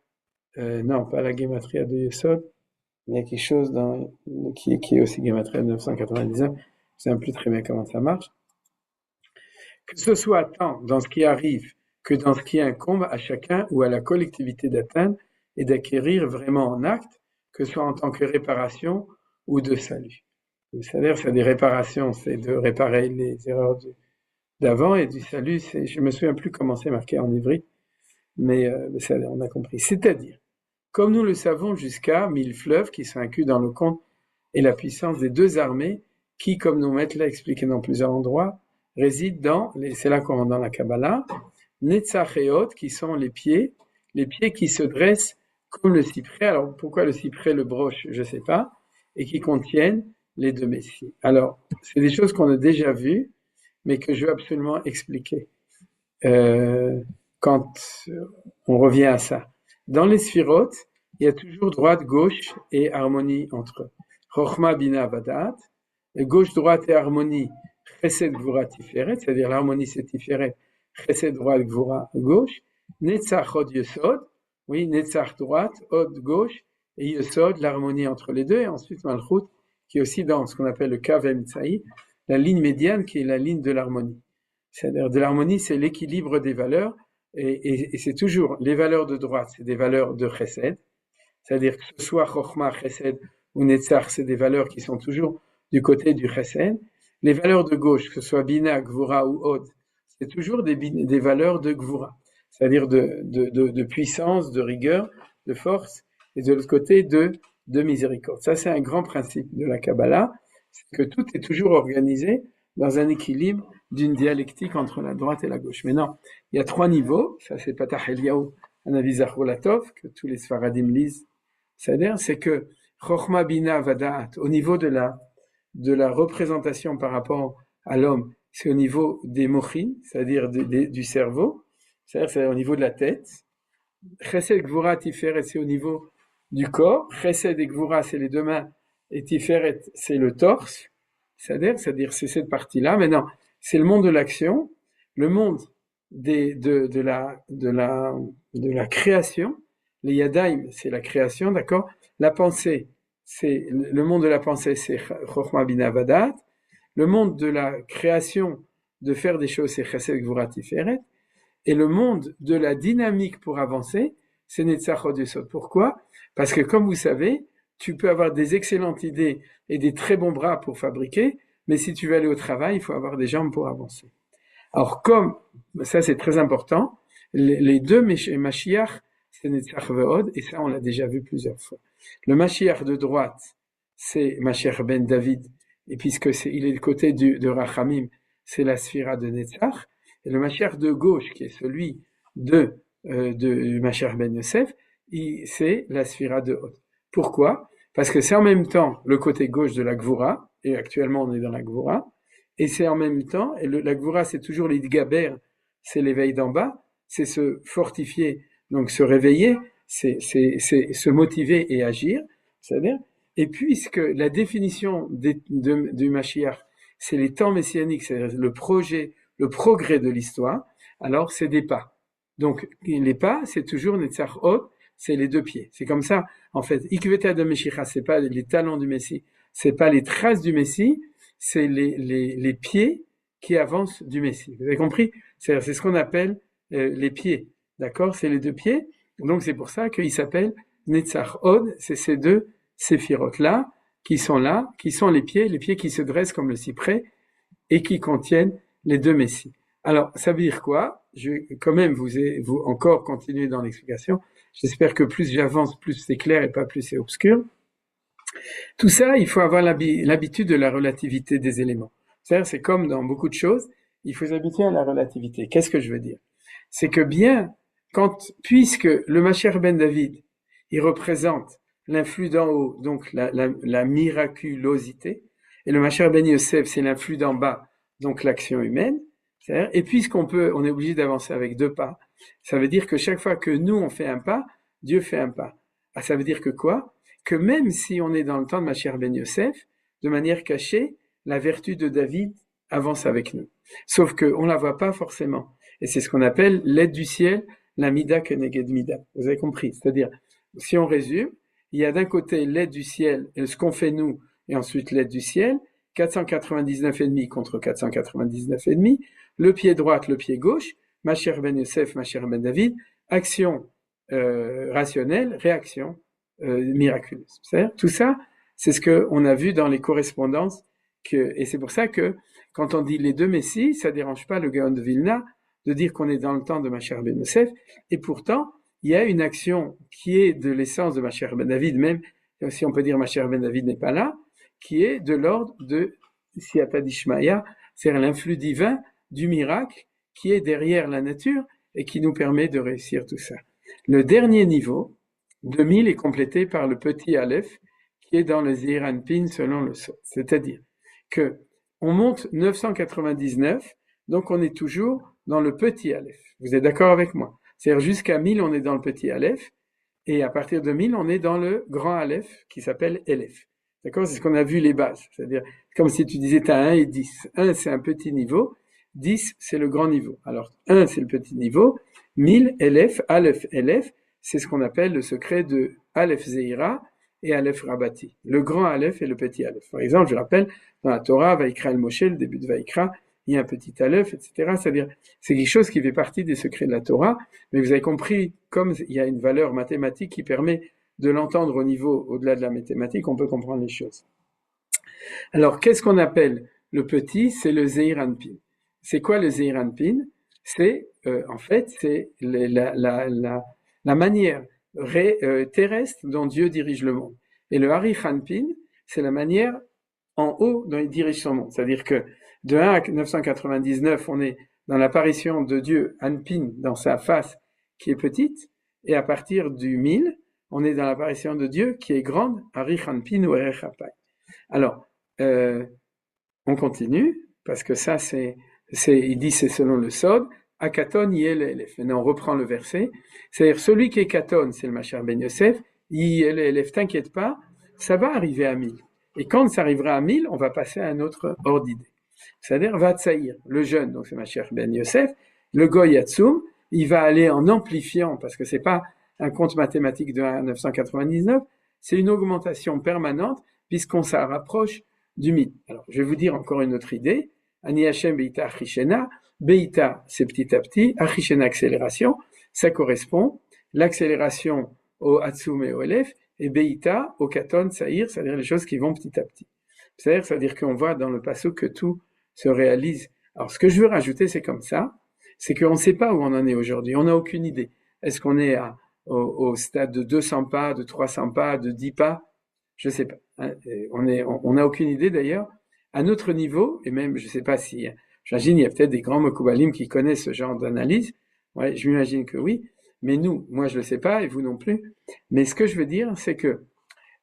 [SPEAKER 2] non, pas la gematria de Yesod, mais il y a quelque chose qui est aussi gematria de 999, je ne sais plus très bien comment ça marche. Que ce soit tant dans ce qui arrive que dans ce qui incombe à chacun ou à la collectivité d'atteindre et d'acquérir vraiment en acte, que ce soit en tant que réparation ou de salut. C'est-à-dire, c'est des réparations, c'est de réparer les erreurs d'avant, et du salut, je me souviens plus comment c'est marqué en ivri, mais on a compris. C'est-à-dire, comme nous le savons jusqu'à 1000 fleuves qui sont inclus dans le compte et la puissance des deux armées qui, comme nos maîtres l'ont expliqué dans plusieurs endroits, résident c'est là qu'on rentre dans la Kabbalah, Netzach et Hod, qui sont les pieds qui se dressent comme le cyprès. Alors pourquoi le cyprès le broche, je ne sais pas, et qui contiennent les deux messies. Alors, c'est des choses qu'on a déjà vues, mais que je veux absolument expliquer quand on revient à ça. Dans les sphirotes, il y a toujours droite, gauche et harmonie entre eux. Chochma, Bina, Vadat, gauche, droite et harmonie, Chesed, Gvura, Tiferet, c'est-à-dire l'harmonie c'est Tiferet, Chesed, droite, Gvura, gauche, Netzach, Hod, Yesod, oui, Netzach, droite, Hod, gauche, et Yesod, l'harmonie entre les deux, et ensuite Malchut, qui est aussi dans ce qu'on appelle le Kav Emtsaï, la ligne médiane qui est la ligne de l'harmonie. C'est-à-dire de l'harmonie, c'est l'équilibre des valeurs, et c'est toujours les valeurs de droite, c'est des valeurs de Chesed, c'est-à-dire que ce soit Chochma, Chesed ou Netzach, c'est des valeurs qui sont toujours du côté du Chesed. Les valeurs de gauche, que ce soit Bina, Gvura ou Hod, c'est toujours des valeurs de Gvura, c'est-à-dire de puissance, de rigueur, de force, et de l'autre côté de miséricorde. Ça, c'est un grand principe de la Kabbalah, c'est que tout est toujours organisé dans un équilibre d'une dialectique entre la droite et la gauche. Mais non, il y a 3 niveaux, ça c'est Patah Eliyahu, Hanavi Zacholatov, que tous les Sfaradim lisent, c'est que Chochma Bina Vada'at, au niveau de la représentation par rapport à l'homme, c'est au niveau des mochin, c'est-à-dire du cerveau, c'est-à-dire c'est au niveau de la tête. Chesed Gvura Tiferet, c'est au niveau du corps. Chesed et Gvura, c'est les deux mains, et Tiferet, c'est le torse. C'est-à-dire c'est cette partie-là. Maintenant, c'est le monde de l'action, le monde de la création. Les Yadaim, c'est la création, d'accord? La pensée, c'est le monde de la pensée, c'est Chochma Bina Vadat. Le monde de la création, de faire des choses, c'est Chesed Gvura Tiferet. Et le monde de la dynamique pour avancer, c'est Netzach Hod Yesod. Pourquoi? Parce que comme vous savez, tu peux avoir des excellentes idées et des très bons bras pour fabriquer, mais si tu veux aller au travail, il faut avoir des jambes pour avancer. Alors comme, ça c'est très important, les deux Mashiach, c'est Netzach Ve'od, et ça on l'a déjà vu plusieurs fois. Le Mashiach de droite, c'est Mashiach ben David, et puisque il est du côté de Rachamim, c'est la Sphira de Netzach, et le Mashiach de gauche, qui est celui de Mashiach ben Yosef, c'est la Sphira de Hod. Pourquoi? Parce que c'est en même temps le côté gauche de la Gvura, et actuellement on est dans la Gvura, et c'est en même temps, et la Gvura c'est toujours l'Idgaber, c'est l'éveil d'en bas, c'est se fortifier, donc se réveiller, c'est se motiver et agir, c'est-à-dire, et puisque la définition du Mashiach, c'est les temps messianiques, c'est-à-dire le projet, le progrès de l'histoire, alors c'est des pas. Donc les pas, c'est toujours Netzach Hod, c'est les deux pieds. C'est comme ça, en fait. Ikveta de Meshicha, c'est pas les talons du Messie, c'est pas les traces du Messie, c'est les pieds qui avancent du Messie. Vous avez compris? C'est ce qu'on appelle les pieds. D'accord? C'est les deux pieds. Donc c'est pour ça qu'il s'appelle Netzach Hod, c'est ces deux séphirotes-là, qui sont les pieds qui se dressent comme le cyprès et qui contiennent les deux Messies. Alors, ça veut dire quoi? Je vais quand même vous encore continuer dans l'explication. J'espère que plus j'avance, plus c'est clair et pas plus c'est obscur. Tout ça, il faut avoir l'habitude de la relativité des éléments. C'est-à-dire, c'est comme dans beaucoup de choses, il faut s'habituer à la relativité. Qu'est-ce que je veux dire? C'est que puisque le Mashiach ben David, il représente l'influx d'en haut, donc la miraculosité, et le Mashiach ben Yosef, c'est l'influx d'en bas, donc l'action humaine. Et on est obligé d'avancer avec 2 pas, ça veut dire que chaque fois que nous on fait un pas, Dieu fait un pas. Ah, ça veut dire que quoi? Que même si on est dans le temps de Mashiach ben Yosef, de manière cachée, la vertu de David avance avec nous. Sauf qu'on la voit pas forcément. Et c'est ce qu'on appelle l'aide du ciel, la mida keneged mida. Vous avez compris? C'est-à-dire, si on résume, il y a d'un côté l'aide du ciel, et ce qu'on fait nous, et ensuite l'aide du ciel, 499,5 contre 499,5, le pied droit, le pied gauche, Mashiach ben Yosef, Mashiach ben David, action rationnelle, réaction miraculeuse. C'est-à-dire, tout ça, c'est ce qu'on a vu dans les correspondances, et c'est pour ça que quand on dit les deux Messies, ça dérange pas le Gaon de Vilna de dire qu'on est dans le temps de Mashiach ben Yosef, et pourtant, il y a une action qui est de l'essence de Mashiach ben David, même si on peut dire Mashiach ben David n'est pas là, qui est de l'ordre de Siyata Dishmaya, c'est-à-dire l'influx divin du miracle qui est derrière la nature et qui nous permet de réussir tout ça. Le dernier niveau, 2000, est complété par le petit Aleph, qui est dans le Zeir Anpin selon le Sod. C'est-à-dire que on monte 999, donc on est toujours dans le petit Aleph. Vous êtes d'accord avec moi? C'est-à-dire jusqu'à 1000, on est dans le petit Aleph, et à partir de 1000, on est dans le grand Aleph, qui s'appelle Elef. D'accord? C'est ce qu'on a vu les bases. C'est-à-dire, comme si tu disais, tu as 1 et 10. 1, c'est un petit niveau. 10, c'est le grand niveau. Alors, 1, c'est le petit niveau. 1000, Elef, Aleph, Elef, c'est ce qu'on appelle le secret de Aleph Zeira et Aleph Rabati. Le grand Aleph et le petit Aleph. Par exemple, je rappelle, dans la Torah, Vaikra el-Moshe, le début de Vaikra, il y a un petit Aleph, etc. C'est-à-dire, c'est quelque chose qui fait partie des secrets de la Torah. Mais vous avez compris, comme il y a une valeur mathématique qui permet de l'entendre au niveau, au-delà de la mathématique, on peut comprendre les choses. Alors, qu'est-ce qu'on appelle le petit? C'est le Zeir Anpin. C'est quoi le Zeir Anpin? C'est, en fait, c'est la manière terrestre dont Dieu dirige le monde. Et le Arich Anpin, c'est la manière en haut dont il dirige son monde. C'est-à-dire que de 1 à 999, on est dans l'apparition de Dieu, Anpin, dans sa face, qui est petite, et à partir du 1000, on est dans l'apparition de Dieu, qui est grande, Arich Anpin ou Erech Hapai. Alors, on continue, parce que ça, il dit c'est selon le Sod, Akaton Yel Elef. Maintenant, on reprend le verset. C'est-à-dire, celui qui est Katon, c'est le Mashiach ben Yosef, Yel Elef, t'inquiète pas, ça va arriver à 1000. Et quand ça arrivera à 1000, on va passer à un autre ordre d'idée. C'est-à-dire, Vatsaïr, le jeune, donc c'est Mashiach ben Yosef, le Goy Yatsum, il va aller en amplifiant, parce que c'est pas un compte mathématique de 1 à 999, c'est une augmentation permanente, puisqu'on s'en rapproche du 1000. Alors, je vais vous dire encore une autre idée. Ani Hashem Beita Achishena, Beita, c'est petit à petit, Achishena, accélération, ça correspond, l'accélération au Hatsum et au Elef, et Beita, au Katon, Saïr, c'est-à-dire les choses qui vont petit à petit. C'est-à-dire qu'on voit dans le passage que tout se réalise. Alors, ce que je veux rajouter, c'est comme ça, c'est qu'on ne sait pas où on en est aujourd'hui, on n'a aucune idée. Est-ce qu'on est au stade de 200 pas, de 300 pas, de 10 pas? Je ne sais pas. Hein. On n'a aucune idée d'ailleurs. À notre niveau, et même, je ne sais pas si, j'imagine, il y a peut-être des grands Mekoubalim qui connaissent ce genre d'analyse. Ouais, je m'imagine que oui. Mais nous, moi, je ne le sais pas, et vous non plus. Mais ce que je veux dire, c'est que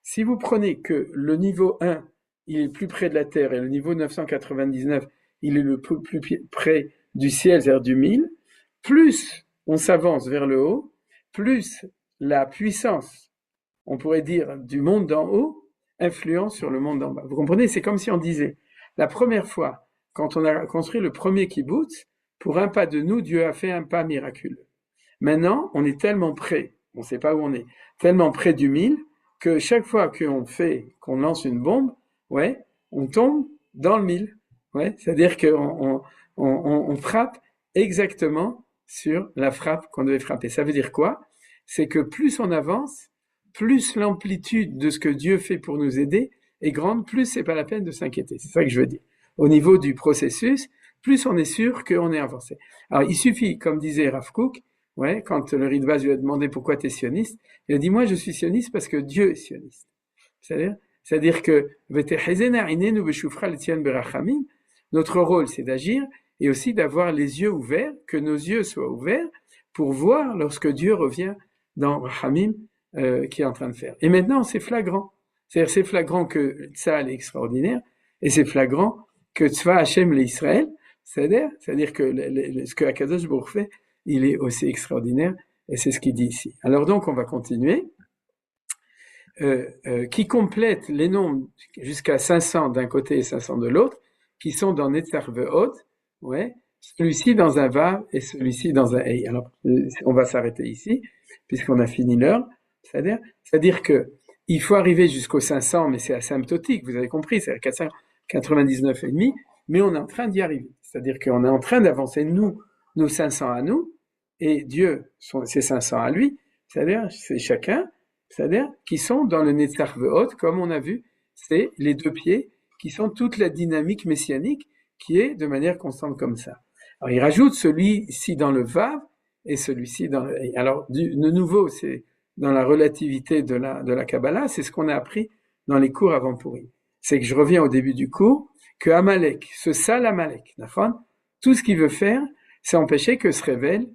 [SPEAKER 2] si vous prenez que le niveau 1, il est plus près de la Terre, et le niveau 999, il est le plus près du ciel, c'est-à-dire du 1000, plus on s'avance vers le haut, plus la puissance, on pourrait dire, du monde d'en haut, influence sur le monde d'en bas. Vous comprenez? C'est comme si on disait, la première fois, quand on a construit le premier kibbutz, pour un pas de nous, Dieu a fait un pas miraculeux. Maintenant, on est tellement près, on ne sait pas où on est, tellement près du 1000, que chaque fois qu'on lance une bombe, ouais, on tombe dans le 1000. Ouais, c'est-à-dire qu'on frappe exactement sur la frappe qu'on devait frapper. Ça veut dire quoi? C'est que plus on avance, plus l'amplitude de ce que Dieu fait pour nous aider est grande, plus c'est pas la peine de s'inquiéter. C'est ça que je veux dire. Au niveau du processus, plus on est sûr qu'on est avancé. Alors, il suffit, comme disait Rav Kook, ouais, quand le Ritbaz lui a demandé pourquoi tu es sioniste, il a dit, moi je suis sioniste parce que Dieu est sioniste. C'est-à-dire que notre rôle, c'est d'agir et aussi d'avoir les yeux ouverts, que nos yeux soient ouverts pour voir lorsque Dieu revient dans Rahamim qui est en train de faire. Et maintenant, c'est flagrant. C'est-à-dire, c'est flagrant que Tzahal est extraordinaire et c'est flagrant que Tzva Hashem l'Israël, c'est-à-dire que ce que Akadosh Baruch fait, il est aussi extraordinaire et c'est ce qu'il dit ici. Alors donc, on va continuer. Qui complète les nombres jusqu'à 500 d'un côté et 500 de l'autre, qui sont dans Netzach Ve'od, ouais, celui-ci dans un Vav et celui-ci dans un Ei. Alors, on va s'arrêter ici, puisqu'on a fini l'heure. C'est-à-dire que il faut arriver jusqu'au 500, mais c'est asymptotique, vous avez compris, c'est à 499,5, mais on est en train d'y arriver. C'est-à-dire qu'on est en train d'avancer, nos 500 à nous, et Dieu, ses 500 à lui, c'est-à-dire, c'est chacun, c'est-à-dire qui sont dans le Netzach Ve'od, comme on a vu, c'est les deux pieds qui sont toute la dynamique messianique qui est de manière constante comme ça. Alors il rajoute celui-ci dans le Vav et celui-ci dans le... Alors de nouveau, c'est dans la relativité de la Kabbalah, c'est ce qu'on a appris dans les cours avant Purim. c'est que je reviens au début du cours, que Amalek, ce sale Amalek, tout ce qu'il veut faire, c'est empêcher que se révèle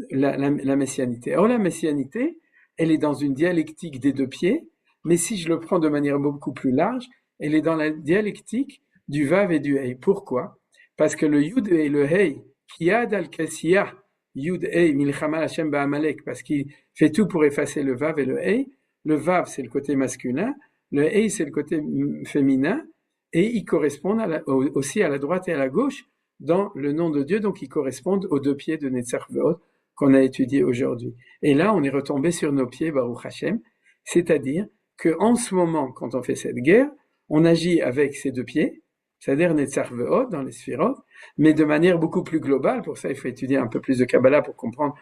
[SPEAKER 2] la messianité. Or, la messianité, elle est dans une dialectique des deux pieds, mais si je le prends de manière beaucoup plus large, elle est dans la dialectique du Vav et du Hey. Pourquoi? Parce que le Yud et le Hey, Kiyad al-Kasiyah, Yud Hey, Milchama Hashem Ba'amalek, parce qu'il fait tout pour effacer le Vav et le Hey. Le Vav, c'est le côté masculin, le Hey, c'est le côté féminin, et ils correspondent aussi à la droite et à la gauche dans le nom de Dieu, donc ils correspondent aux deux pieds de Netzach Ve'od qu'on a étudié aujourd'hui. Et là, on est retombé sur nos pieds, Baruch Hashem, c'est-à-dire qu'en ce moment, quand on fait cette guerre, on agit avec ces deux pieds, c'est-à-dire Netzach Ve'od dans les Sphirot, mais de manière beaucoup plus globale. Pour ça, il faut étudier un peu plus de Kabbalah pour comprendre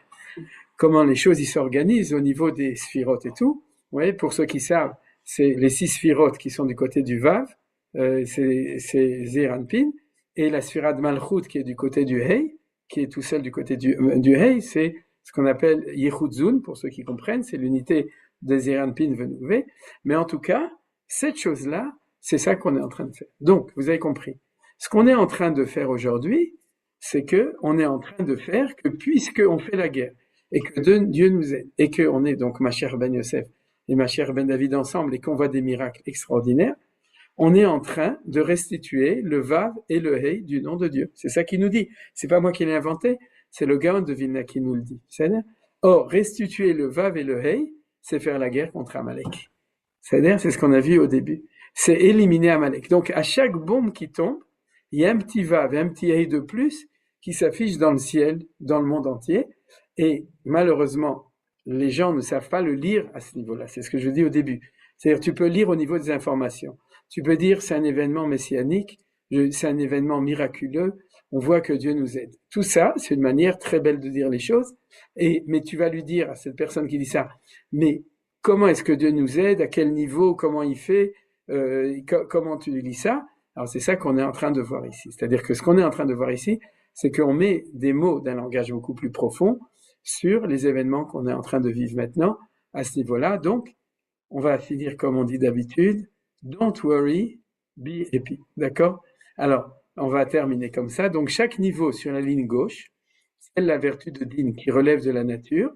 [SPEAKER 2] comment les choses s'organisent au niveau des Sphirot et tout. Vous voyez, pour ceux qui savent, c'est les 6 Sphirot qui sont du côté du Vav, c'est Zeir Anpin, et la Sphira de Malchut qui est du côté du Hey, qui est tout seul du côté du Hey, c'est ce qu'on appelle Yehudzun, pour ceux qui comprennent, c'est l'unité de Zeir Anpin Venouvé. Mais en tout cas, cette chose-là, c'est ça qu'on est en train de faire. Donc, vous avez compris. Ce qu'on est en train de faire aujourd'hui, c'est que on est en train de faire que puisqu'on fait la guerre, et que Dieu nous aide, et qu'on est donc ma chère Ben Yosef et ma chère Ben David ensemble, et qu'on voit des miracles extraordinaires, on est en train de restituer le Vav et le Hey du nom de Dieu. C'est ça qu'il nous dit. C'est pas moi qui l'ai inventé, c'est le Gaon de Vilna qui nous le dit. C'est-à-dire, or, restituer le Vav et le Hey, c'est faire la guerre contre Amalek. C'est-à-dire, c'est ce qu'on a vu au début. C'est éliminer Amalek. Donc, à chaque bombe qui tombe, il y a un petit Vav et un petit Hey de plus qui s'affiche dans le ciel, dans le monde entier. Et malheureusement, les gens ne savent pas le lire à ce niveau-là. C'est ce que je dis au début. C'est-à-dire, tu peux lire au niveau des informations. Tu peux dire c'est un événement messianique, c'est un événement miraculeux, on voit que Dieu nous aide. Tout ça, c'est une manière très belle de dire les choses, mais tu vas lui dire à cette personne qui dit ça, mais comment est-ce que Dieu nous aide, à quel niveau, comment il fait, comment tu lis ça? Alors c'est ça qu'on est en train de voir ici. C'est-à-dire que ce qu'on est en train de voir ici, c'est qu'on met des mots d'un langage beaucoup plus profond sur les événements qu'on est en train de vivre maintenant à ce niveau-là. Donc, on va finir comme on dit d'habitude. Don't worry, be happy. D'accord? Alors, on va terminer comme ça. Donc, chaque niveau sur la ligne gauche, c'est la vertu de Din qui relève de la nature.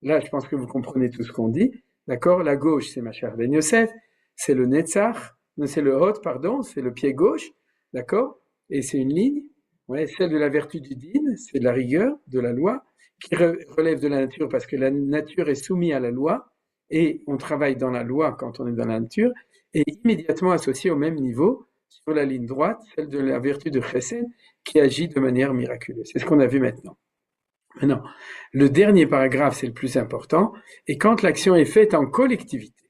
[SPEAKER 2] Là, je pense que vous comprenez tout ce qu'on dit. D'accord? La gauche, c'est ma chère Ben Yosef. C'est le Netzach. Non, c'est le Hod, pardon. C'est le pied gauche. D'accord? Et c'est une ligne. Ouais, celle de la vertu du Din, c'est de la rigueur, de la loi, qui relève de la nature parce que la nature est soumise à la loi et on travaille dans la loi quand on est dans la nature. Et immédiatement associé au même niveau, sur la ligne droite, celle de la vertu de Chesed, qui agit de manière miraculeuse. C'est ce qu'on a vu maintenant. Maintenant, le dernier paragraphe, c'est le plus important, et quand l'action est faite en collectivité,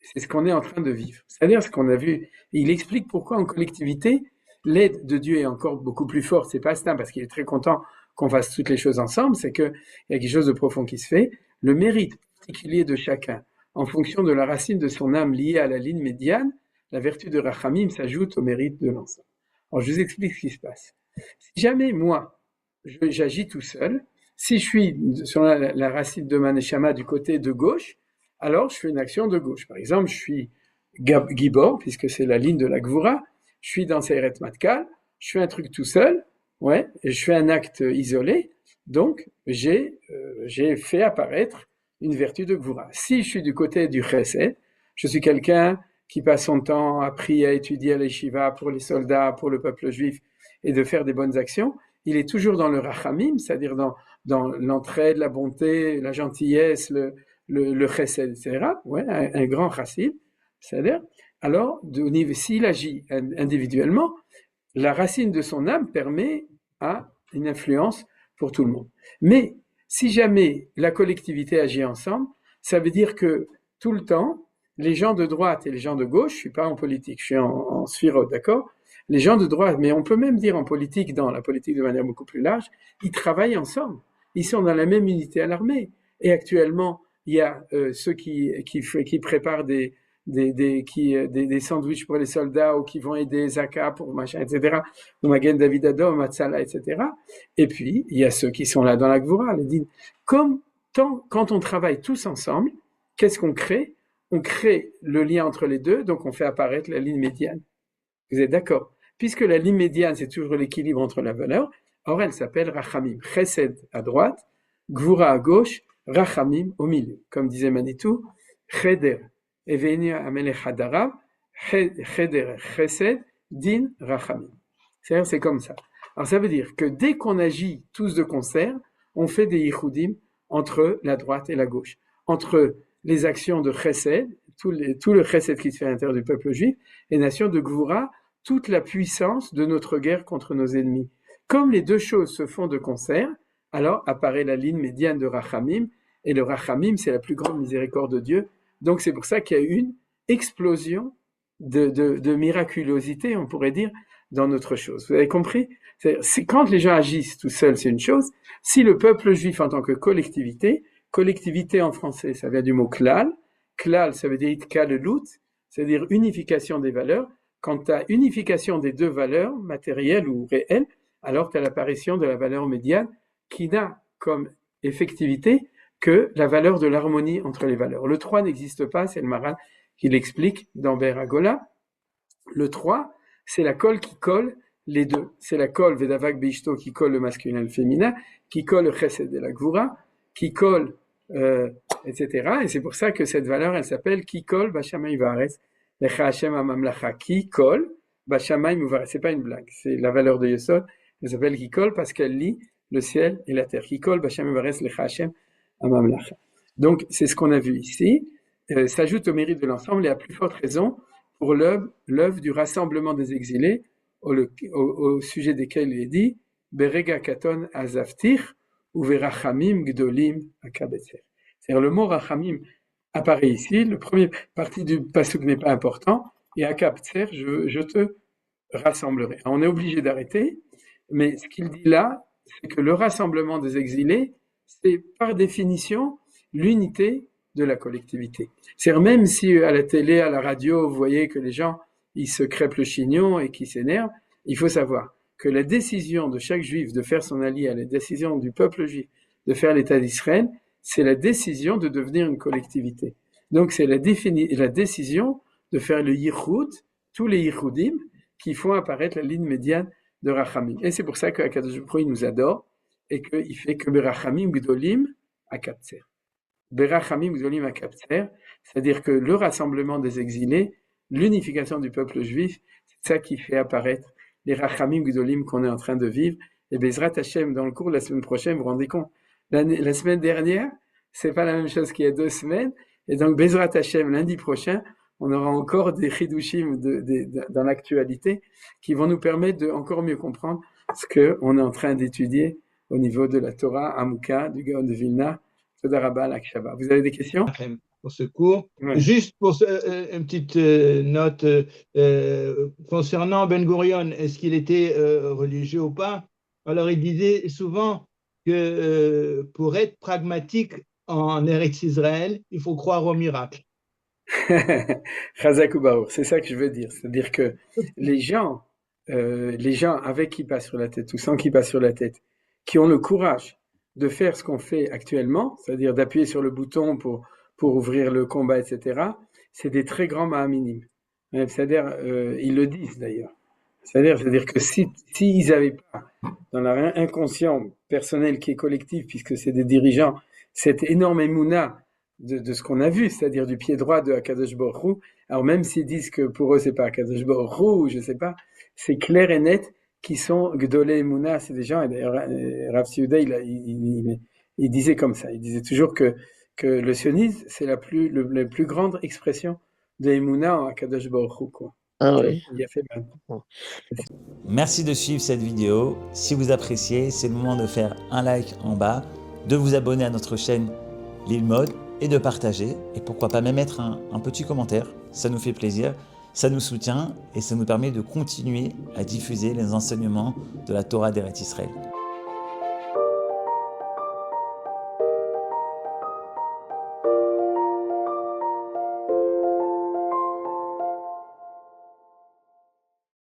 [SPEAKER 2] c'est ce qu'on est en train de vivre. C'est-à-dire ce qu'on a vu, il explique pourquoi en collectivité, l'aide de Dieu est encore beaucoup plus forte. C'est pas ça, parce qu'il est très content qu'on fasse toutes les choses ensemble, c'est qu'il y a quelque chose de profond qui se fait. Le mérite particulier de chacun, en fonction de la racine de son âme liée à la ligne médiane, la vertu de Rachamim s'ajoute au mérite de l'ensemble. Alors, je vous explique ce qui se passe. Si jamais moi, j'agis tout seul, si je suis sur la racine de ma neshama du côté de gauche, alors je fais une action de gauche. Par exemple, je suis Gibor, puisque c'est la ligne de la Gvura, je suis dans Seiret Matkal, je fais un truc tout seul, ouais, et je fais un acte isolé, donc j'ai fait apparaître une vertu de Gvura. Si je suis du côté du Chesed, je suis quelqu'un qui passe son temps à prier, à étudier à l'Yeshiva pour les soldats, pour le peuple juif, et de faire des bonnes actions, il est toujours dans le Rachamim, c'est-à-dire dans l'entraide, la bonté, la gentillesse, le Chesed, etc. Ouais, un grand chassid, c'est-à-dire, alors, s'il agit individuellement, la racine de son âme permet à une influence pour tout le monde. Mais si jamais la collectivité agit ensemble, ça veut dire que tout le temps, les gens de droite et les gens de gauche, je suis pas en politique, je suis en sphirot, d'accord? Les gens de droite, mais on peut même dire en politique, dans la politique de manière beaucoup plus large, ils travaillent ensemble. Ils sont dans la même unité à l'armée. Et actuellement, il y a ceux qui préparent des sandwichs pour les soldats ou qui vont aider Zaka pour machin, etc. Ou Magen David Adom, Matzala, etc. Et puis, il y a ceux qui sont là dans la Gvura, les dînes. Quand on travaille tous ensemble, qu'est-ce qu'on crée? on crée le lien entre les deux, donc on fait apparaître la ligne médiane. Vous êtes d'accord? Puisque la ligne médiane, c'est toujours l'équilibre entre la valeur, or elle s'appelle Rachamim. Chesed à droite, Gvura à gauche, Rachamim au milieu. Comme disait Manitou, Cheder, Eveni Amelech Hadarav, Cheder, Chesed, Din, Rachamim. C'est-à-dire, c'est comme ça. Alors ça veut dire que dès qu'on agit tous de concert, on fait des yichudim entre la droite et la gauche, entre les actions de Chesed, tout le Chesed qui se fait à l'intérieur du peuple juif, et nation de Gvura, toute la puissance de notre guerre contre nos ennemis. Comme les deux choses se font de concert, alors apparaît la ligne médiane de Rachamim, et le Rachamim, c'est la plus grande miséricorde de Dieu. Donc c'est pour ça qu'il y a eu une explosion de miraculosité, on pourrait dire, dans notre chose. Vous avez compris? C'est quand les gens agissent tout seuls, c'est une chose. Si le peuple juif en tant que collectivité en français, ça vient du mot klal. Klal, ça veut dire itkalelut, c'est-à-dire unification des valeurs. Quand tu as unification des deux valeurs, matérielles ou réelles, alors tu as l'apparition de la valeur médiane qui n'a comme effectivité que la valeur de l'harmonie entre les valeurs. Le 3 n'existe pas, c'est le Maral qui l'explique dans Ber Agola. Le 3, c'est la colle qui colle les deux. C'est la colle Vedavak Bishto qui colle le masculin et le féminin, qui colle le Chesed et la Gvura, qui colle, etc. Et c'est pour ça que cette valeur, elle s'appelle qui colle Bashamay Vares, Lecha Hashem Amamlacha, qui colle Bashamay Vares. C'est pas une blague, c'est la valeur de Yesod. Elle s'appelle qui colle parce qu'elle lie le ciel et la terre. Qui colle Bashamay Vares, Lecha Hashem Amamlacha. Donc, c'est ce qu'on a vu ici. S'ajoute au mérite de l'ensemble et à plus forte raison pour l'œuvre du rassemblement des exilés, au sujet desquels il est dit Berega Katon Azaftir ou Verachamim Gdolim Akabetzer. C'est-à-dire le mot Rachamim apparaît ici, le premier partie du pasuk n'est pas important, et Akabetzer, je te rassemblerai. Alors, on est obligé d'arrêter, mais ce qu'il dit là, c'est que le rassemblement des exilés, c'est par définition l'unité de la collectivité. C'est-à-dire même si à la télé, à la radio, vous voyez que les gens ils se crêpent le chignon et qui s'énervent, il faut savoir que la décision de chaque juif de faire son allié, la décision du peuple juif de faire l'État d'Israël, c'est la décision de devenir une collectivité. Donc c'est la décision de faire le yichud, tous les yichudim qui font apparaître la ligne médiane de Rachamim. Et c'est pour ça que Akadosh Baruch Hu nous adore et qu'il fait que Berachamim Gdolim Akabtzer. Berachamim Gdolim Akabtzer, c'est-à-dire que le rassemblement des exilés, l'unification du peuple juif, c'est ça qui fait apparaître les Rachamim Gdolim qu'on est en train de vivre. Et Bezrat Hashem, dans le cours de la semaine prochaine, vous vous rendez compte, la semaine dernière, c'est pas la même chose qu'il y a 2 semaines. Et donc Bezrat Hashem, lundi prochain, on aura encore des chidushim dans l'actualité qui vont nous permettre de encore mieux comprendre ce qu'on est en train d'étudier au niveau de la Torah Amouka, du Gaon de Vilna, Toda Rabba, l'Akshaba. Vous avez des questions?
[SPEAKER 4] Pour ce cours.
[SPEAKER 2] Ouais.
[SPEAKER 4] Juste pour une petite note concernant Ben Gurion, est-ce qu'il était religieux ou pas? Alors il disait souvent que pour être pragmatique en Eretz Israël, il faut croire au miracle.
[SPEAKER 2] Chazak ou Baruch, c'est ça que je veux dire. C'est-à-dire que les gens avec qui passe sur la tête ou sans qui passe sur la tête, qui ont le courage de faire ce qu'on fait actuellement, c'est-à-dire d'appuyer sur le bouton pour ouvrir le combat, etc., c'est des très grands ma'aminim. C'est-à-dire, ils le disent d'ailleurs. C'est-à-dire que s'ils n'avaient pas, dans leur inconscient personnel qui est collectif, puisque c'est des dirigeants, cette énorme émouna de ce qu'on a vu, c'est-à-dire du pied droit de Akadosh Baruch Hu, alors même s'ils disent que pour eux c'est pas Akadosh Baruch Hu, je sais pas, c'est clair et net qui sont Gdolé Emouna, c'est des gens, et d'ailleurs Rav Siouda, il disait comme ça, il disait toujours que le sionisme, c'est la plus grande expression de Emouna en Akadosh Baruch Hu, quoi.
[SPEAKER 5] Ah oui.
[SPEAKER 2] Il a fait bien.
[SPEAKER 3] Merci de suivre cette vidéo. Si vous appréciez, c'est le moment de faire un like en bas, de vous abonner à notre chaîne Lilmod et de partager. Et pourquoi pas même mettre un petit commentaire. Ça nous fait plaisir, ça nous soutient et ça nous permet de continuer à diffuser les enseignements de la Torah d'Eretz Israël.